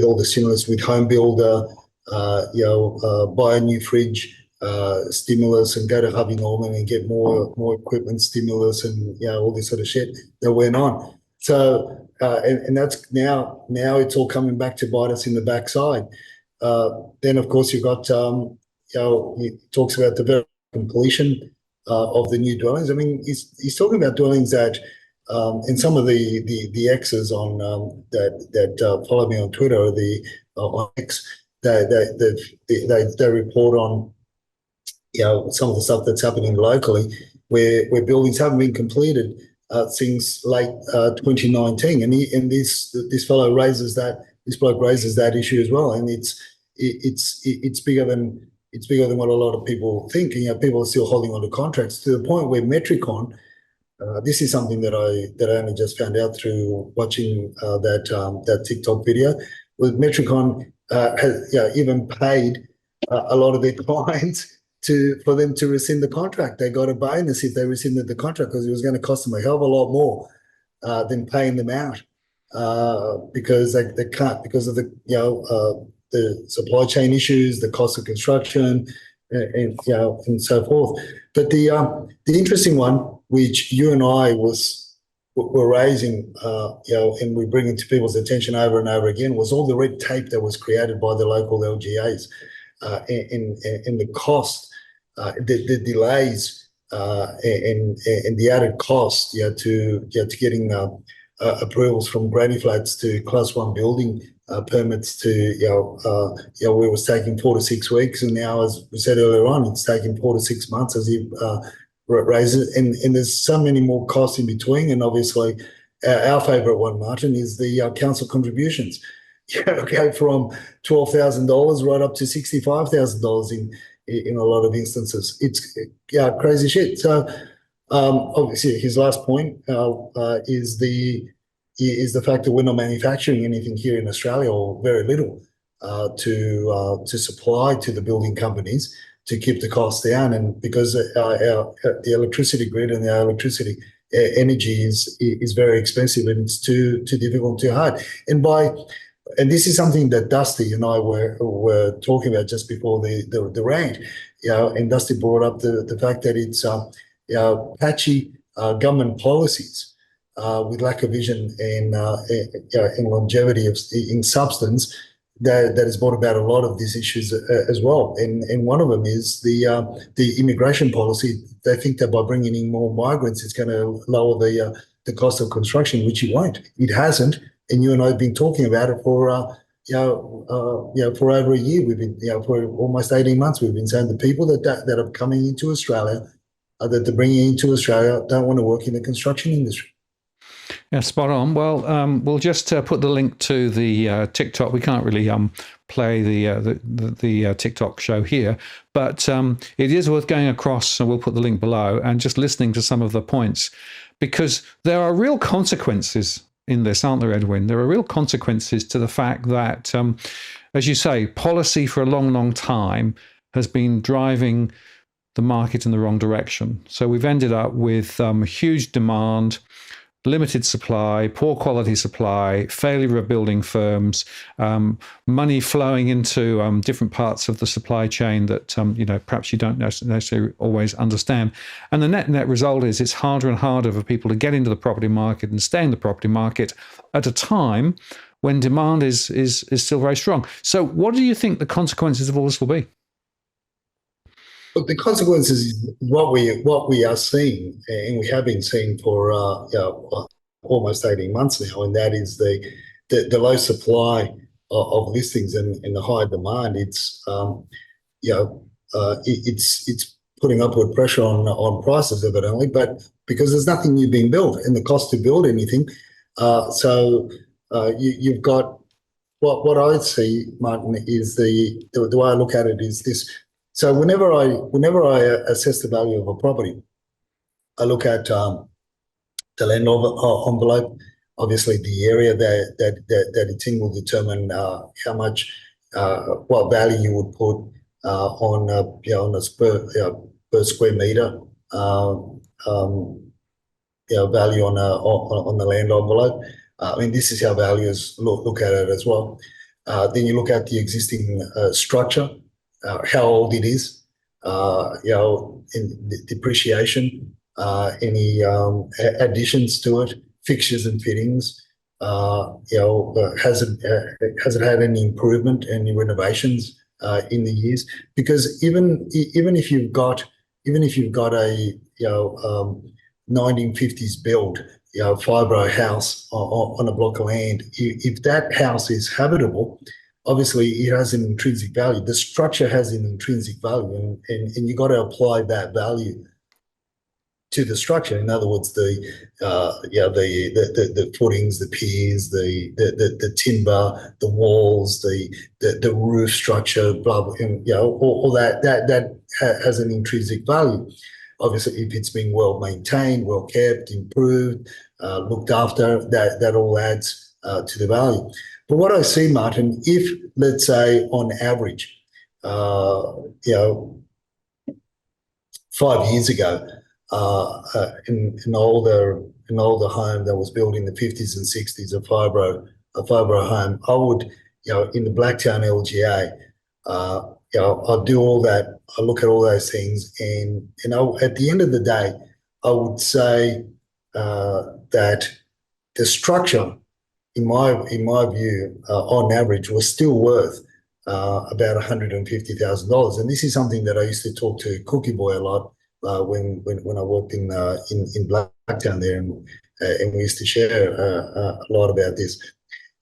all the stimulus, with home builder, buy a new fridge stimulus, and go to Harvey Norman and get more equipment stimulus, and all this sort of shit that went on. So and that's now it's all coming back to bite us in the backside. Then of course you've got he talks about the completion of the new dwellings. I mean, he's talking about dwellings that and some of the exes on that follow me on Twitter, or on X, they report on some of the stuff that's happening locally where buildings haven't been completed since late 2019, and this fellow raises that, this bloke raises that issue as well, and it's bigger than what a lot of people think. People are still holding on to contracts to the point where Metricon, this is something that I only just found out through watching that TikTok video, was Metricon has even paid a lot of their clients for them to rescind the contract. They got a bonus if they rescinded the contract, because it was going to cost them a hell of a lot more than paying them out, because they can't, because of the supply chain issues, the cost of construction, and so forth. But the interesting one, which you and I were raising, and we bring it to people's attention over and over again, was all the red tape that was created by the local LGAs, and the cost, the delays, and the added cost, to getting approvals from granny flats to Class 1 building permits to, where it was taking 4 to 6 weeks, and now, as we said earlier on, it's taking 4 to 6 months as he raises it, and there's so many more costs in between. And obviously, our favourite one, Martin, is the council contributions. Go from $12,000 right up to $65,000 in a lot of instances. It's crazy shit. So obviously, his last point is the fact that we're not manufacturing anything here in Australia, or very little, to supply to the building companies keep the costs down, and because the electricity grid and the electricity energy is very expensive, and it's too difficult, too hard. And this is something that Dusty and I were talking about just before the rant. And Dusty brought up the fact that it's patchy government policies with lack of vision and longevity in substance that has brought about a lot of these issues as well. And one of them is the immigration policy. They think that by bringing in more migrants, it's going to lower the cost of construction, which it won't. It hasn't. And you and I have been talking about it for for over a year. We've been for almost 18 months. We've been saying the people that are coming into Australia, that they're bringing into Australia, don't want to work in the construction industry.
Yeah, spot on. Well, we'll just put the link to the TikTok. We can't really play the TikTok show here, but it is worth going across, and we'll put the link below, and just listening to some of the points, because there are real consequences in this, aren't there, Edwin? There are real consequences to the fact that, as you say, policy for a long, long time has been driving the market in the wrong direction. So we've ended up with huge demand, limited supply, poor quality supply, failure of building firms, money flowing into different parts of the supply chain that perhaps you don't necessarily always understand. And the net result is it's harder and harder for people to get into the property market and stay in the property market at a time when demand is still very strong. So what do you think the consequences of all this will be?
Look, the consequences is what we are seeing, and we have been seeing for almost 18 months now, and that is the low supply of listings and the high demand. It's it's putting upward pressure on prices, evidently, but because there's nothing new being built, and the cost to build anything, you've got what I see, Martin, is the way I look at it is this. So whenever I assess the value of a property, I look at the land envelope. Obviously, the area that it's in will determine how much, what value you would put on a per square meter value on the land envelope. I mean, this is how valuers look at it as well. Then you look at the existing structure. How old it is, in depreciation, any additions to it, fixtures and fittings, has it had any improvement, any renovations in the years? Because even if you've got a 1950s build, fibro house on a block of land, if that house is habitable, obviously it has an intrinsic value. The structure has an intrinsic value, and you got to apply that value to the structure. In other words, the footings, the piers, the timber, the walls, the roof structure, blah blah, and, all that has an intrinsic value. Obviously, if it's been well maintained, well kept, improved, looked after, that all adds to the value. But what I see, Martin, if, let's say, on average, 5 years ago, in an older home that was built in the 50s and 60s, a fibro home, I would, in the Blacktown LGA, I'll do all that. I look at all those things, and at the end of the day, I would say that the structure, in my view, on average, was still worth about $150,000. And this is something that I used to talk to Cookie Boy a lot when I worked in Blacktown there, and we used to share a lot about this.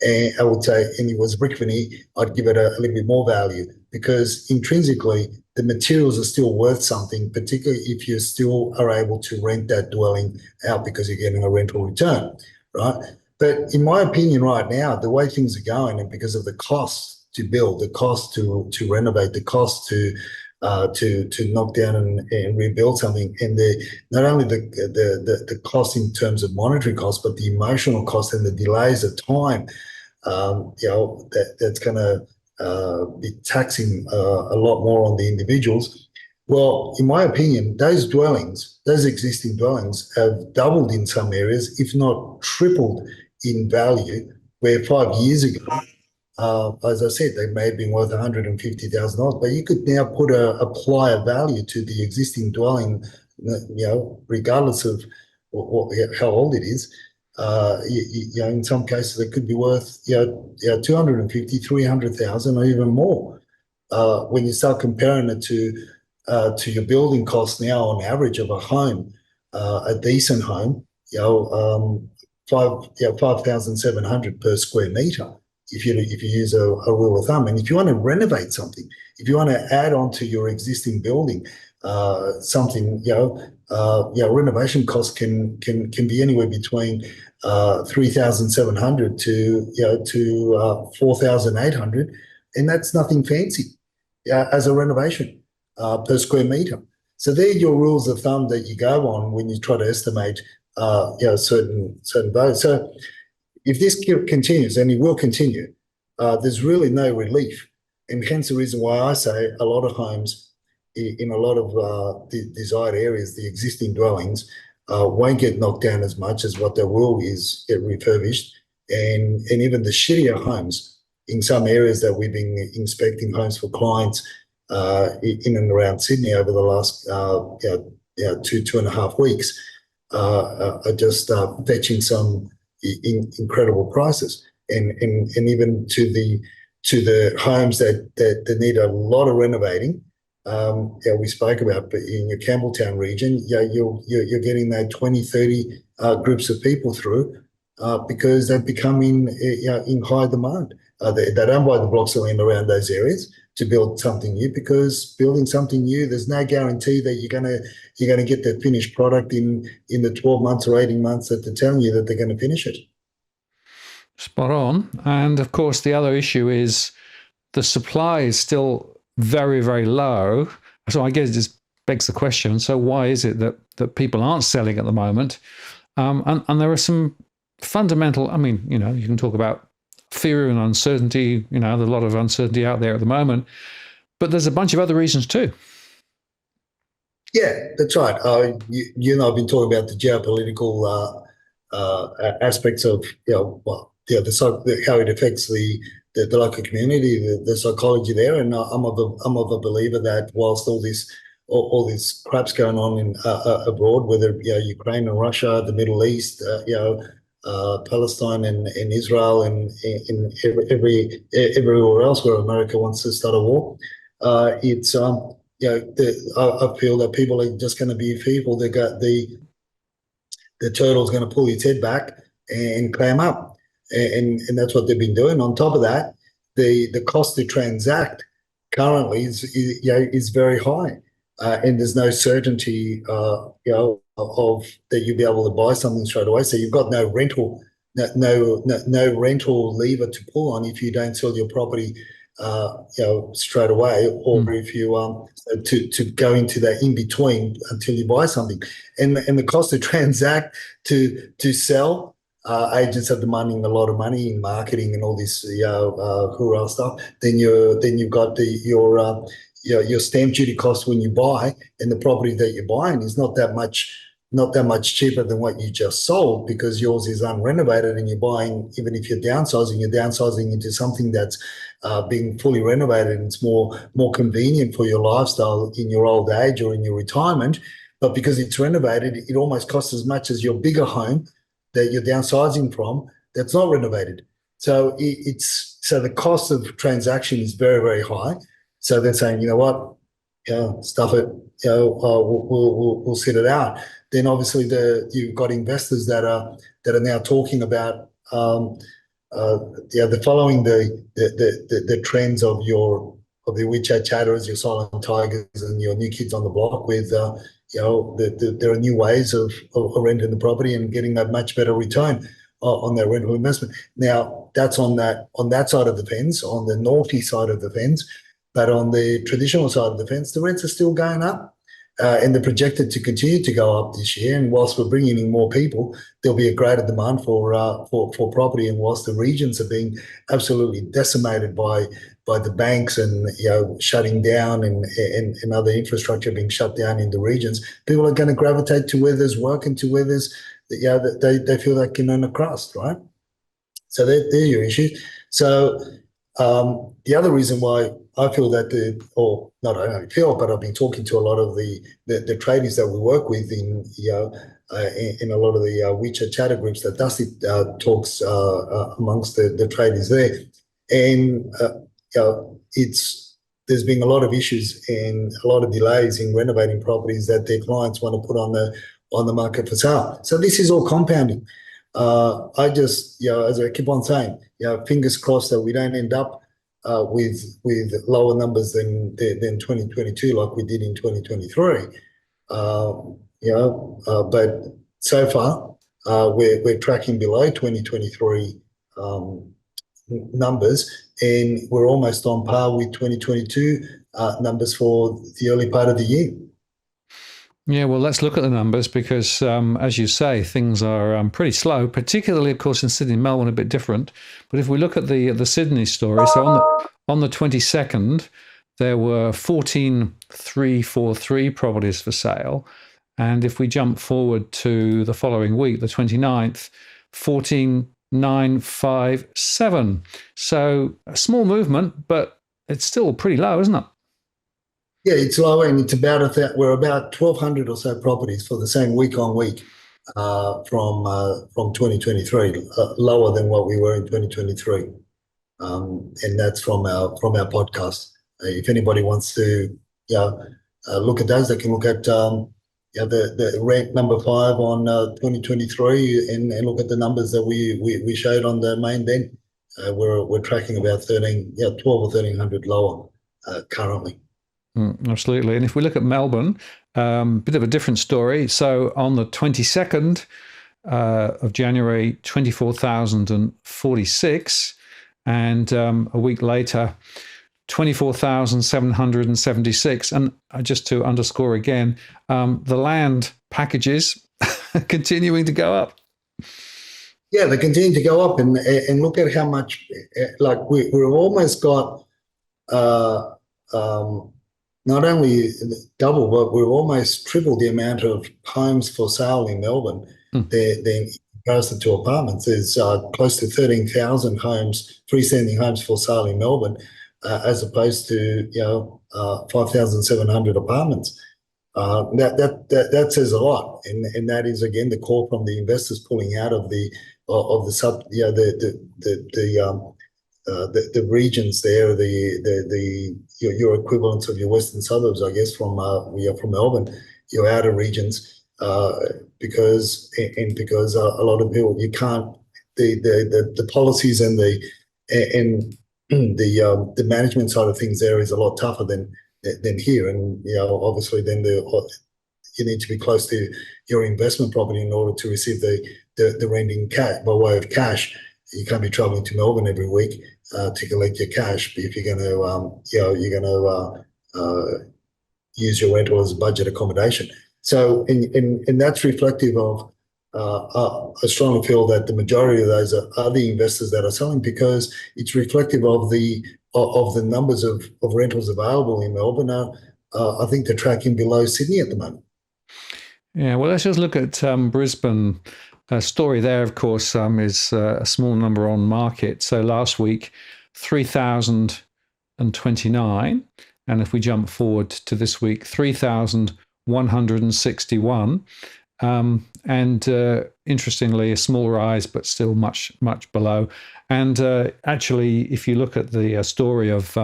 And I would say, and it was brick veneer, I'd give it a little bit more value, because intrinsically the materials are still worth something, particularly if you still are able to rent that dwelling out because you're getting a rental return, right? But in my opinion, right now, the way things are going, and because of the cost to build, the cost to renovate, the cost to knock down and rebuild something, and not only the cost in terms of monetary cost, but the emotional cost and the delays of time, that's going to be taxing a lot more on the individuals. Well, in my opinion, those dwellings, those existing dwellings, have doubled in some areas, if not tripled in value. Where 5 years ago, as I said, they may have been worth $150,000, but you could now apply a value to the existing dwelling, regardless of how old it is. In some cases, it could be worth 250, 300,000, or even more. When you start comparing it to your building costs now on average of a home, a decent home, 5,700 per square meter. If you use a rule of thumb, and if you want to renovate something, if you want to add on to your existing building, something, renovation costs can be anywhere between 3,700 to 4,800, and that's nothing fancy as a renovation per square meter. So they're your rules of thumb that you go on when you try to estimate certain values. So if this continues, and it will continue, there's really no relief. And hence the reason why I say a lot of homes in a lot of the desired areas, the existing dwellings, won't get knocked down as much as what they will is get refurbished. And even the shittier homes in some areas that we've been inspecting homes for clients in and around Sydney over the last 2.5 weeks are just fetching some incredible prices, and even to the homes that need a lot of renovating. We spoke about, but in your Campbelltown region, you're getting that 20, 30 groups of people through because they've become in high demand. They don't buy the blocks of land around those areas to build something new, because building something new, there's no guarantee that you're gonna get the finished product in the 12 months or 18 months that they're telling you that they're going to finish it.
Spot on. And of course, the other issue is the supply is still very, very low. So I guess it just begs the question, so why is it that people aren't selling at the moment? And there are some fundamental, you can talk about fear and uncertainty, there's a lot of uncertainty out there at the moment, but there's a bunch of other reasons too.
Yeah, that's right. You and I have been talking about the geopolitical aspects of, how it affects the local community, the psychology there. And I'm of a believer that whilst all this crap's going on in abroad, whether Ukraine and Russia, the Middle East, Palestine and Israel, and everywhere else where America wants to start a war, I feel that people are just going to be fearful. They got the turtle's going to pull its head back and clam up, and that's what they've been doing. On top of that, the cost to transact currently is very high, and there's no certainty, of that you'll be able to buy something straight away. So you've got no rental lever to pull on if you don't sell your property, straight away, or if you to go into that in between until you buy something, and the cost to transact to sell. Agents are demanding a lot of money in marketing and all this hoorah stuff. Then you've got your stamp duty cost when you buy, and the property that you're buying is not that much cheaper than what you just sold, because yours is unrenovated, and you're buying, even if you're downsizing into something that's being fully renovated, and it's more convenient for your lifestyle in your old age or in your retirement. But because it's renovated, it almost costs as much as your bigger home that you're downsizing from that's not renovated. So the cost of transaction is very, very high. So they're saying, you know what, stuff it, we'll sit it out. Then obviously you've got investors that are now talking about they're following the trends of the WeChat chatters, your silent tigers, and your new kids on the block with there are new ways of renting the property and getting a much better return on their rental investment. Now that's on that side of the fence, on the naughty side of the fence. But on the traditional side of the fence, the rents are still going up. and they're projected to continue to go up this year. And whilst we're bringing in more people, there'll be a greater demand for property. And whilst the regions are being absolutely decimated by the banks and shutting down and other infrastructure being shut down in the regions, people are going to gravitate to where there's work and to where there's they feel they can earn a crust, right? So they're your issues. So the other reason why I feel that or not only feel, but I've been talking to a lot of the tradies that we work with in a lot of the WeChat chatter groups that Dusty talks amongst the tradies there, and there's been a lot of issues and a lot of delays in renovating properties that their clients want to put on the market for sale. So this is all compounding. I just, as I keep on saying, fingers crossed that we don't end up with lower numbers than 2022 like we did in 2023. But so far we're tracking below 2023 numbers, and we're almost on par with 2022 numbers for the early part of the year.
Yeah, well, let's look at the numbers because, as you say, things are pretty slow, particularly, of course, in Sydney and Melbourne, a bit different. But if we look at the Sydney story, so on the 22nd, there were 14,343 properties for sale. And if we jump forward to the following week, the 29th, 14,957. So a small movement, but it's still pretty low, isn't it?
Yeah, it's low, and it's we're about 1,200 or so properties for the same week on week from 2023, lower than what we were in 2023, and that's from our podcast. If anybody wants to, look at those, they can look at the Rant number 5 on 2023 and look at the numbers that we showed on the main. Then we're tracking about 12 or 1,300 lower currently.
Absolutely. And if we look at Melbourne, bit of a different story. So on the 22nd of January, 24,046. And a week later, 24,776. And just to underscore again, the land packages are continuing to go up.
Yeah, they continue to go up. And look at how much, like we've almost got... not only double, but we've almost tripled the amount of homes for sale in Melbourne than in comparison to apartments. There's close to 13,000 homes, freestanding homes for sale in Melbourne, as opposed to 5,700 apartments. That says a lot, and that is again the call from the investors pulling out of the regions there, your equivalents of your western suburbs, I guess, from Melbourne, your outer regions, because a lot of people, you can't, the policies and the management side of things there is a lot tougher than here, and obviously then you need to be close to your investment property in order to receive the rent in cash by way of cash. You can't be traveling to Melbourne every week to collect your cash if you're going to use your rental as a budget accommodation. So, and that's reflective of. I strongly feel that the majority of those are the investors that are selling, because it's reflective of the numbers of rentals available in Melbourne. I think they're tracking below Sydney at the moment.
Yeah, well, let's just look at Brisbane. Story there, of course, is a small number on market. So last week, 3,029. And if we jump forward to this week, 3,161. And interestingly, a small rise, but still much, much below. And actually, if you look at the story of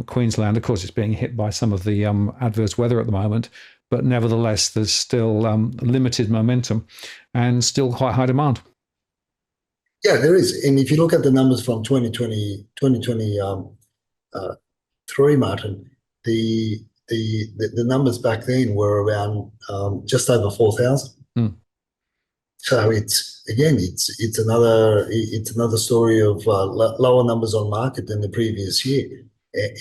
Queensland, of course, it's being hit by some of the adverse weather at the moment. But nevertheless, there's still limited momentum and still quite high demand.
Yeah, there is. And if you look at the numbers from 2023, Martin, the numbers back then were around just over 4,000. So it's another story of lower numbers on market than the previous year.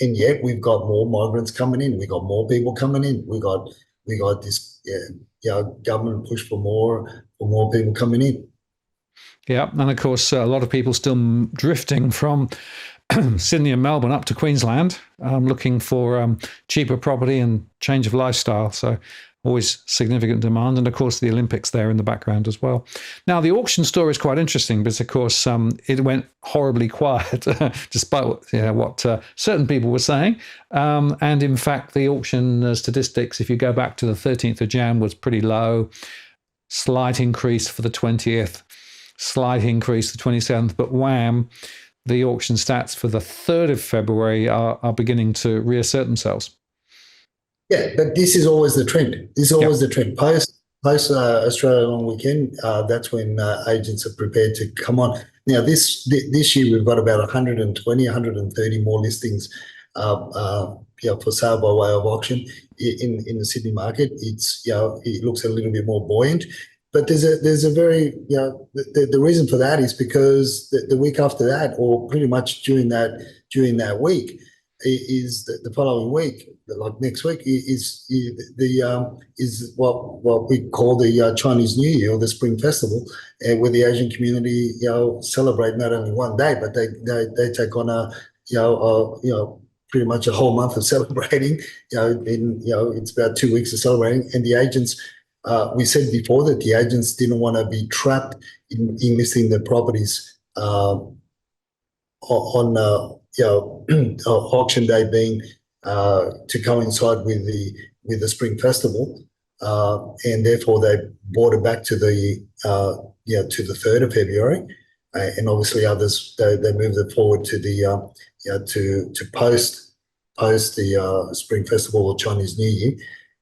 And yet we've got more migrants coming in. We've got more people coming in. We've got we got this government push for more people coming in.
Yeah, and of course, a lot of people still drifting from Sydney and Melbourne up to Queensland, looking for cheaper property and change of lifestyle. So always significant demand. And of course, the Olympics there in the background as well. Now, the auction story is quite interesting because, of course, it went horribly quiet, despite what certain people were saying. And in fact, the auction statistics, if you go back to the 13th of Jan, was pretty low. Slight increase for the 20th, slight increase the 27th, but wham, the auction stats for the 3rd of February are beginning to reassert themselves.
Yeah, but this is always the trend. This is always the trend. Post Australia long weekend, that's when agents are prepared to come on. Now, this year we've got about 120, 130 more listings for sale by way of auction in the Sydney market. It looks a little bit more buoyant. But there's a very, the reason for that is because the week after that, or pretty much during that week, is the following week, like next week, is what we call the Chinese New Year, or the Spring Festival, where the Asian community celebrate not only one day, but they take on pretty much a whole month of celebrating. It's about 2 weeks of celebrating, and the agents. We said before that the agents didn't want to be trapped in listing their properties on auction day being to coincide with the Spring Festival, and therefore they brought it back to the 3rd of February, and obviously others they moved it forward to the to post the Spring Festival or Chinese New Year.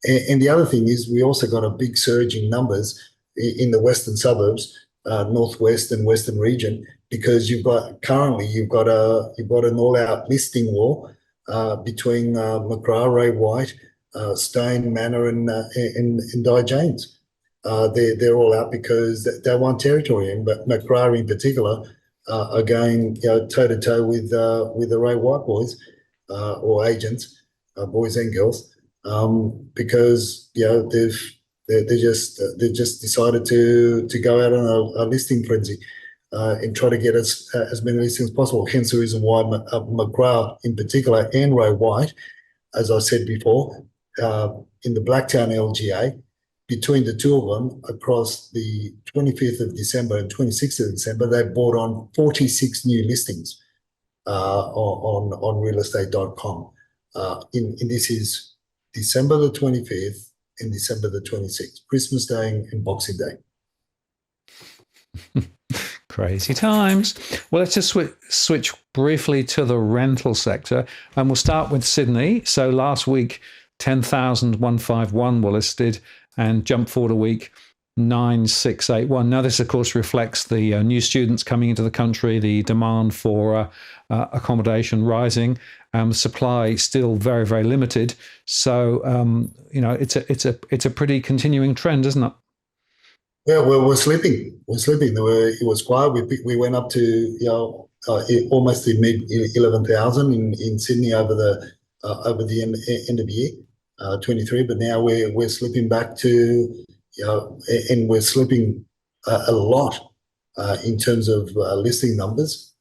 And the other thing is we also got a big surge in numbers in the western suburbs, northwest and western region, because you've got an all-out listing war between McGrath, Ray White, Stone, Manor, and Di James. They're all out because they want territory, and McGrath in particular are going toe to toe with the Ray White boys or agents, boys and girls. Because they just decided to go out on a listing frenzy and try to get as many listings as possible. Hence the reason why McGrath in particular and Ray White, as I said before, in the Blacktown LGA, between the two of them across the 25th of December and 26th of December, they bought on 46 new listings on realestate.com. And this is December the 25th and December the 26th, Christmas Day and Boxing Day.
Crazy times. Well, let's just switch briefly to the rental sector, and we'll start with Sydney. So last week, 10,151 were listed and jumped forward a week, 9,681. Now, this, of course, reflects the new students coming into the country, the demand for accommodation rising, supply still very, very limited. So, it's a pretty continuing trend, isn't it?
Yeah, we're slipping. It was quiet. We went up to almost the mid 11,000 in Sydney over the end of the year, 23. But now we're slipping back to and we're slipping a lot in terms of listing numbers.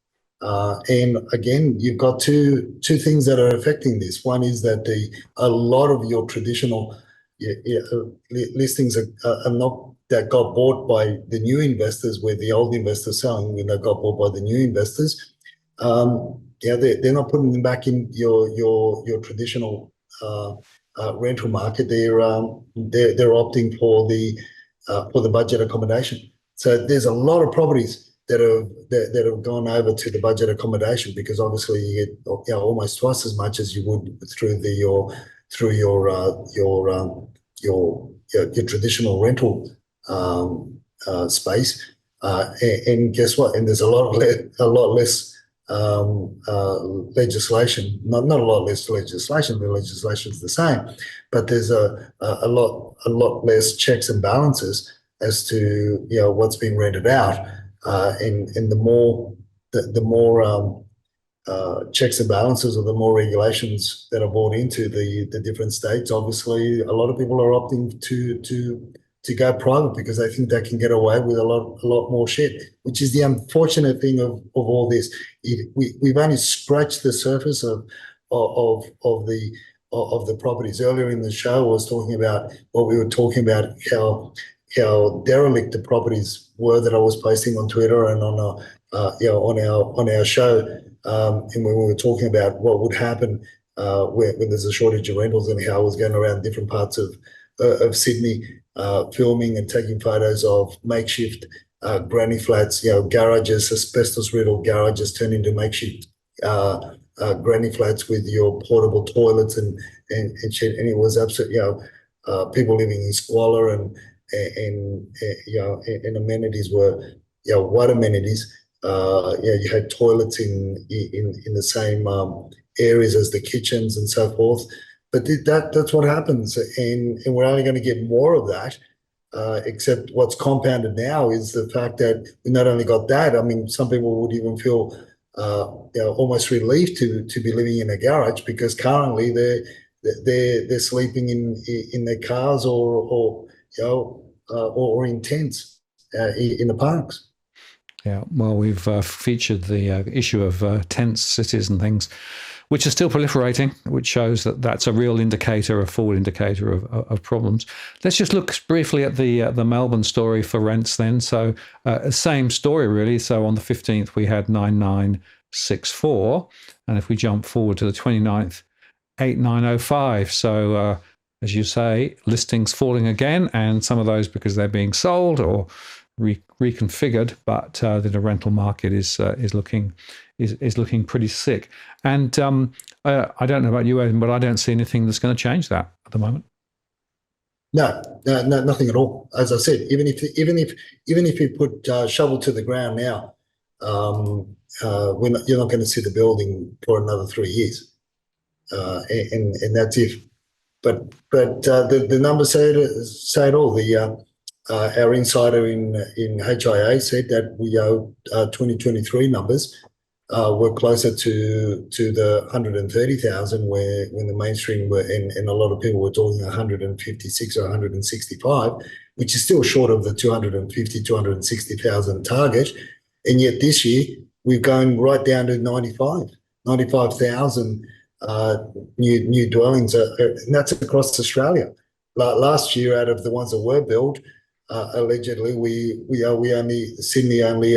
And again, you've got two things that are affecting this. One is that a lot of your traditional listings are not that got bought by the new investors, where the old investors selling when they got bought by the new investors. They're not putting them back in your traditional rental market. They're opting for the budget accommodation. So there's a lot of properties that have gone over to the budget accommodation, because obviously you get almost twice as much as you would through your traditional rental space. And guess what? And there's a lot less legislation. Not a lot less legislation. The legislation is the same, but there's a lot less checks and balances as to what's being rented out. And the more checks and balances, or the more regulations that are brought into the different states, obviously a lot of people are opting to go private because they think they can get away with a lot more shit, which is the unfortunate thing of all this. We've only scratched the surface of the properties. Earlier in the show, I was talking about what we were talking about, how derelict the properties were that I was posting on Twitter and on our show, and when we were talking about what would happen when there's a shortage of rentals, and how I was going around different parts of Sydney, filming and taking photos of makeshift granny flats, garages, asbestos-riddled garages turned into makeshift granny flats with your portable toilets and shit, and it was absolutely, people living in squalor, and amenities were, what amenities? You had toilets in the same areas as the kitchens and so forth. But that's what happens, and we're only going to get more of that. Except what's compounded now is the fact that we not only got that. I mean, some people would even feel almost relieved to be living in a garage, because currently they're sleeping in their cars or in tents in the parks.
Yeah, well, we've featured the issue of tent cities and things, which are still proliferating, which shows that that's a real indicator, a forward indicator of problems. Let's just look briefly at the Melbourne story for rents then. So same story really. So on the 15th, we had 9964. And if we jump forward to the 29th, 8905. So as you say, listings falling again, and some of those because they're being sold or reconfigured, but the rental market is looking pretty sick. And I don't know about you, Edwin, but I don't see anything that's going to change that at the moment.
No, nothing at all. As I said, even if you put shovel to the ground now, you're not going to see the building for another 3 years, and that's if. But the numbers say it all. Our insider in HIA said that 2023 numbers were closer to the 130,000, when the mainstream were, and a lot of people were talking 156 or 165, which is still short of the 260,000 target. And yet this year we've gone right down to 95,000 new dwellings, and that's across Australia. Last year, out of the ones that were built, allegedly, Sydney only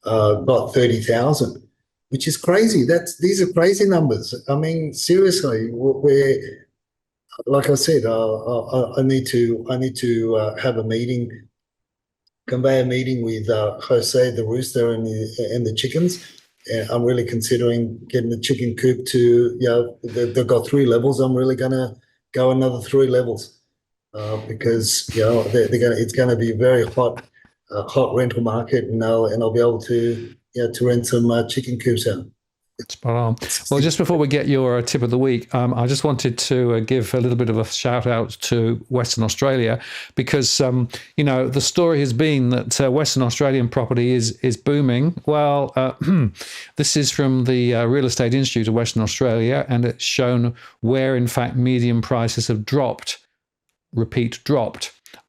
got 30,000, which is crazy. These are crazy numbers. I mean, seriously, we're, like I said, I need to have a meeting, convey a meeting with Jose the rooster and the chickens. And I'm really considering getting the chicken coop to, they've got 3 levels. I'm really going to go another 3 levels. Because it's going to be a very hot rental market, and I'll be able to rent some chicken coops out.
Spot on. Well, just before we get your tip of the week, I just wanted to give a little bit of a shout out to Western Australia, because the story has been that Western Australian property is booming. Well, this is from the Real Estate Institute of Western Australia, and it's shown where in fact median prices have dropped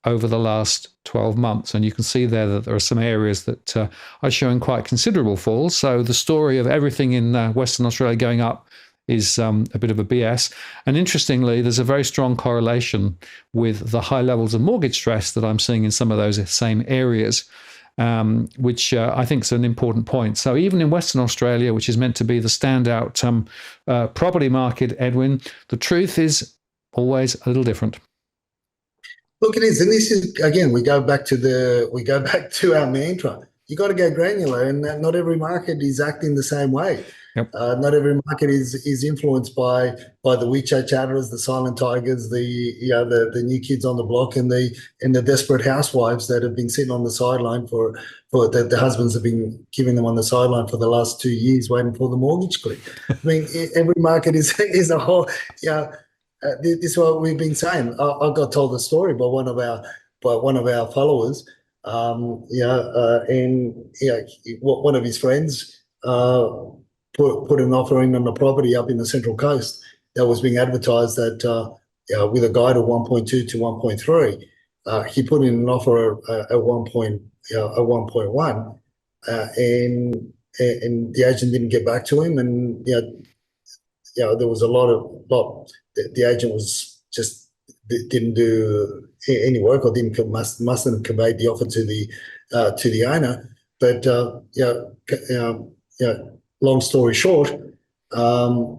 over the last 12 months. And you can see there that there are some areas that are showing quite considerable falls. So the story of everything in Western Australia going up is a bit of a BS. And interestingly, there's a very strong correlation with the high levels of mortgage stress that I'm seeing in some of those same areas, which I think is an important point. So even in Western Australia, which is meant to be the standout property market, Edwin, the truth is always a little different.
Look, it is, and this is, again, we go back to our mantra. You got to go granular, and not every market is acting the same way.
Yep.
Not every market is influenced by the WeChat chatters, the silent tigers, the new kids on the block, and the desperate housewives that have been sitting on the sideline for the husbands have been giving them on the sideline for the last 2 years, waiting for the mortgage click. I mean, every market is a whole. This is what we've been saying. I got told a story by one of our followers. One of his friends put an offer in on the property up in the Central Coast that was being advertised at with a guide of 1.2 to 1.3. He put in an offer at 1.1, and the agent didn't get back to him, and there was a lot. The agent was just didn't do any work, or mustn't have conveyed the offer to the owner. But long story short, a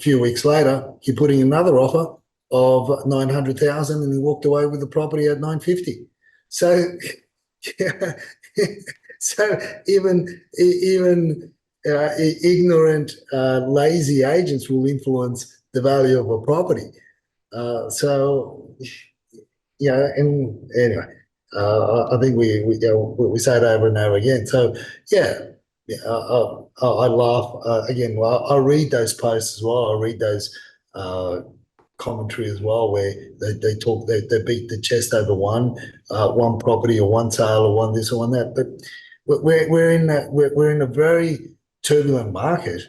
few weeks later, he put in another offer of 900,000, and he walked away with the property at 950. So, so even ignorant, lazy agents will influence the value of a property. And anyway, I think we say it over and over again. So I laugh again. Well, I read those posts as well. I read those commentary as well, where they talk, they beat the chest over one property or one sale or one this or one that. But we're in a very turbulent market,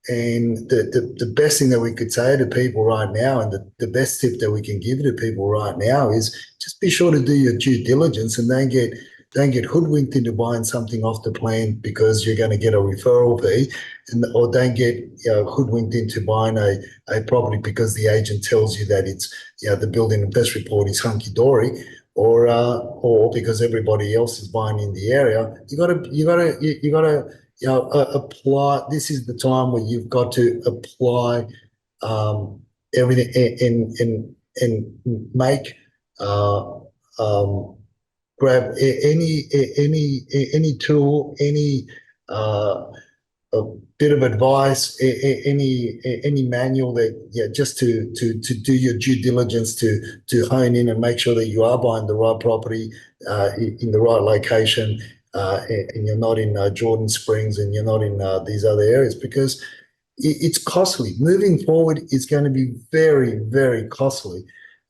and the best thing that we could say to people right now, and the best tip that we can give to people right now, is just be sure to do your due diligence, and don't get hoodwinked into buying something off the plan because you're going to get a referral fee, or don't get hoodwinked into buying a property because the agent tells you that it's the building and best report is hunky dory, or because everybody else is buying in the area. You got to apply. This is the time where you've got to apply everything and make. Grab any tool, any a bit of advice, any manual that just to do your due diligence, to hone in and make sure that you are buying the right property in the right location, and you're not in Jordan Springs, and you're not in these other areas, because it's costly. Moving forward is going to be very, very costly.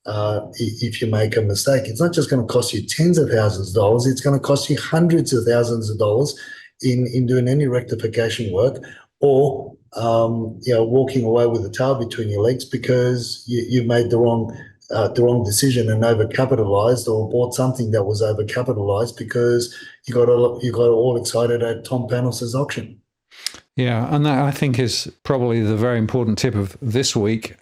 If you make a mistake, it's not just going to cost you tens of thousands of dollars, it's going to cost you hundreds of thousands of dollars in doing any rectification work, or walking away with a tail between your legs because you made the wrong decision and overcapitalized, or bought something that was overcapitalized because you got all excited at Tom Panos' auction.
Yeah, and that, I think, is probably the very important tip of this week,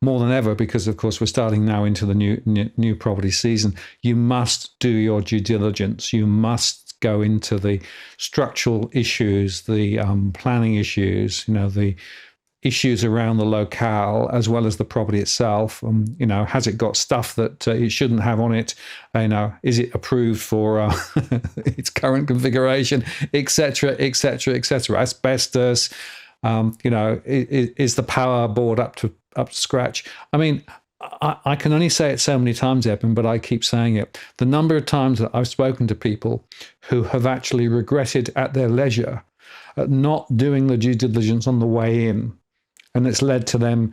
more than ever, because of course we're starting now into the new property season. You must do your due diligence. You must go into the structural issues, the planning issues, the issues around the locale, as well as the property itself. Has it got stuff that it shouldn't have on it? Is it approved for its current configuration, etc., etc., etc. Asbestos. Is the power board up to scratch? I mean, I can only say it so many times, Edwin, but I keep saying it. The number of times that I've spoken to people who have actually regretted at their leisure at not doing the due diligence on the way in, and it's led to them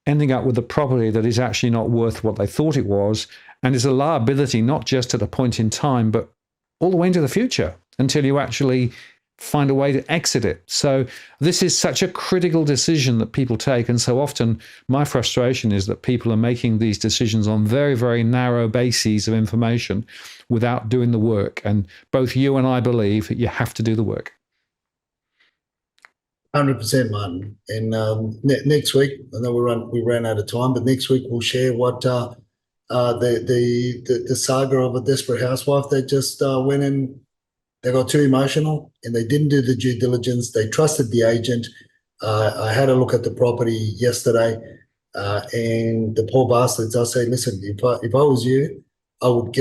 ending up with a property that is actually not worth what they thought it was, and is a liability not just at a point in time, but all the way into the future until you actually find a way to exit it. So this is such a critical decision that people take. And so often my frustration is that people are making these decisions on very, very narrow bases of information without doing the work. And both you and I believe that you have to do the work.
100%, Martin. And next week, I know we ran out of time, but next week we'll share what the saga of a desperate housewife that just went in. They got too emotional and they didn't do the due diligence. They trusted the agent. I had a look at the property yesterday, and the poor bastards. I say, listen, if I was you, I would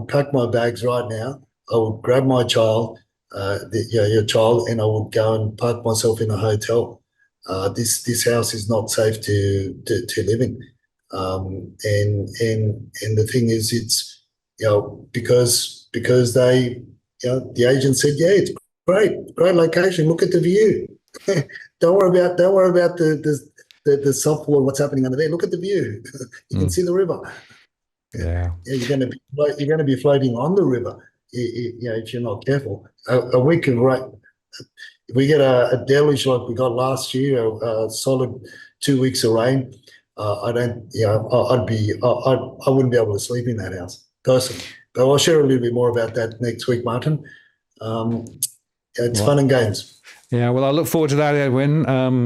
pack my bags right now. I would grab my child, your child, and I would go and park myself in a hotel. This house is not safe to live in. And the thing is, it's because they. The agent said, "Yeah, it's great location. Look at the view. Don't worry about the software. What's happening under there? Look at the view. You can see the river.
Yeah,
you're going to be floating on the river. If you're not careful. A week of if we get a deluge like we got last year, a solid 2 weeks of rain, I don't, I wouldn't be able to sleep in that house personally. But I'll share a little bit more about that next week, Martin. It's fun and games.
Yeah, well, I look forward to that, Edwin,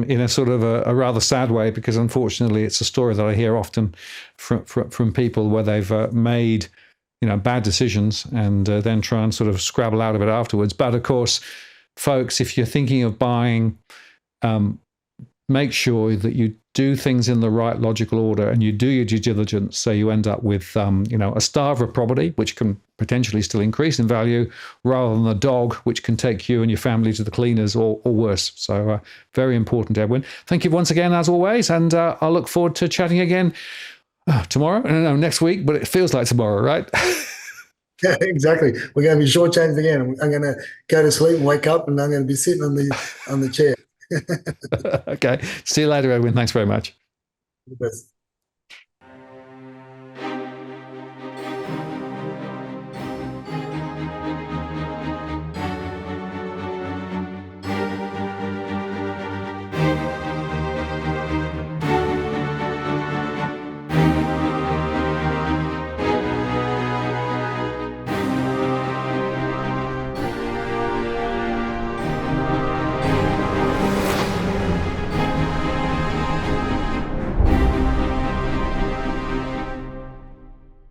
in a sort of a rather sad way, because unfortunately it's a story that I hear often from people where they've made, bad decisions and then try and sort of scrabble out of it afterwards. But of course, folks, if you're thinking of buying, make sure that you do things in the right logical order and you do your due diligence, so you end up with a starver property, which can potentially still increase in value, rather than a dog, which can take you and your family to the cleaners or worse. So very important, Edwin. Thank you once again, as always, and I'll look forward to chatting again tomorrow. I don't know, next week, but it feels like tomorrow, right?
Yeah, exactly. We're going to be shortchanged again. I'm going to go to sleep and wake up, and I'm going to be sitting on the chair.
Okay. See you later, Edwin. Thanks very much.
Best.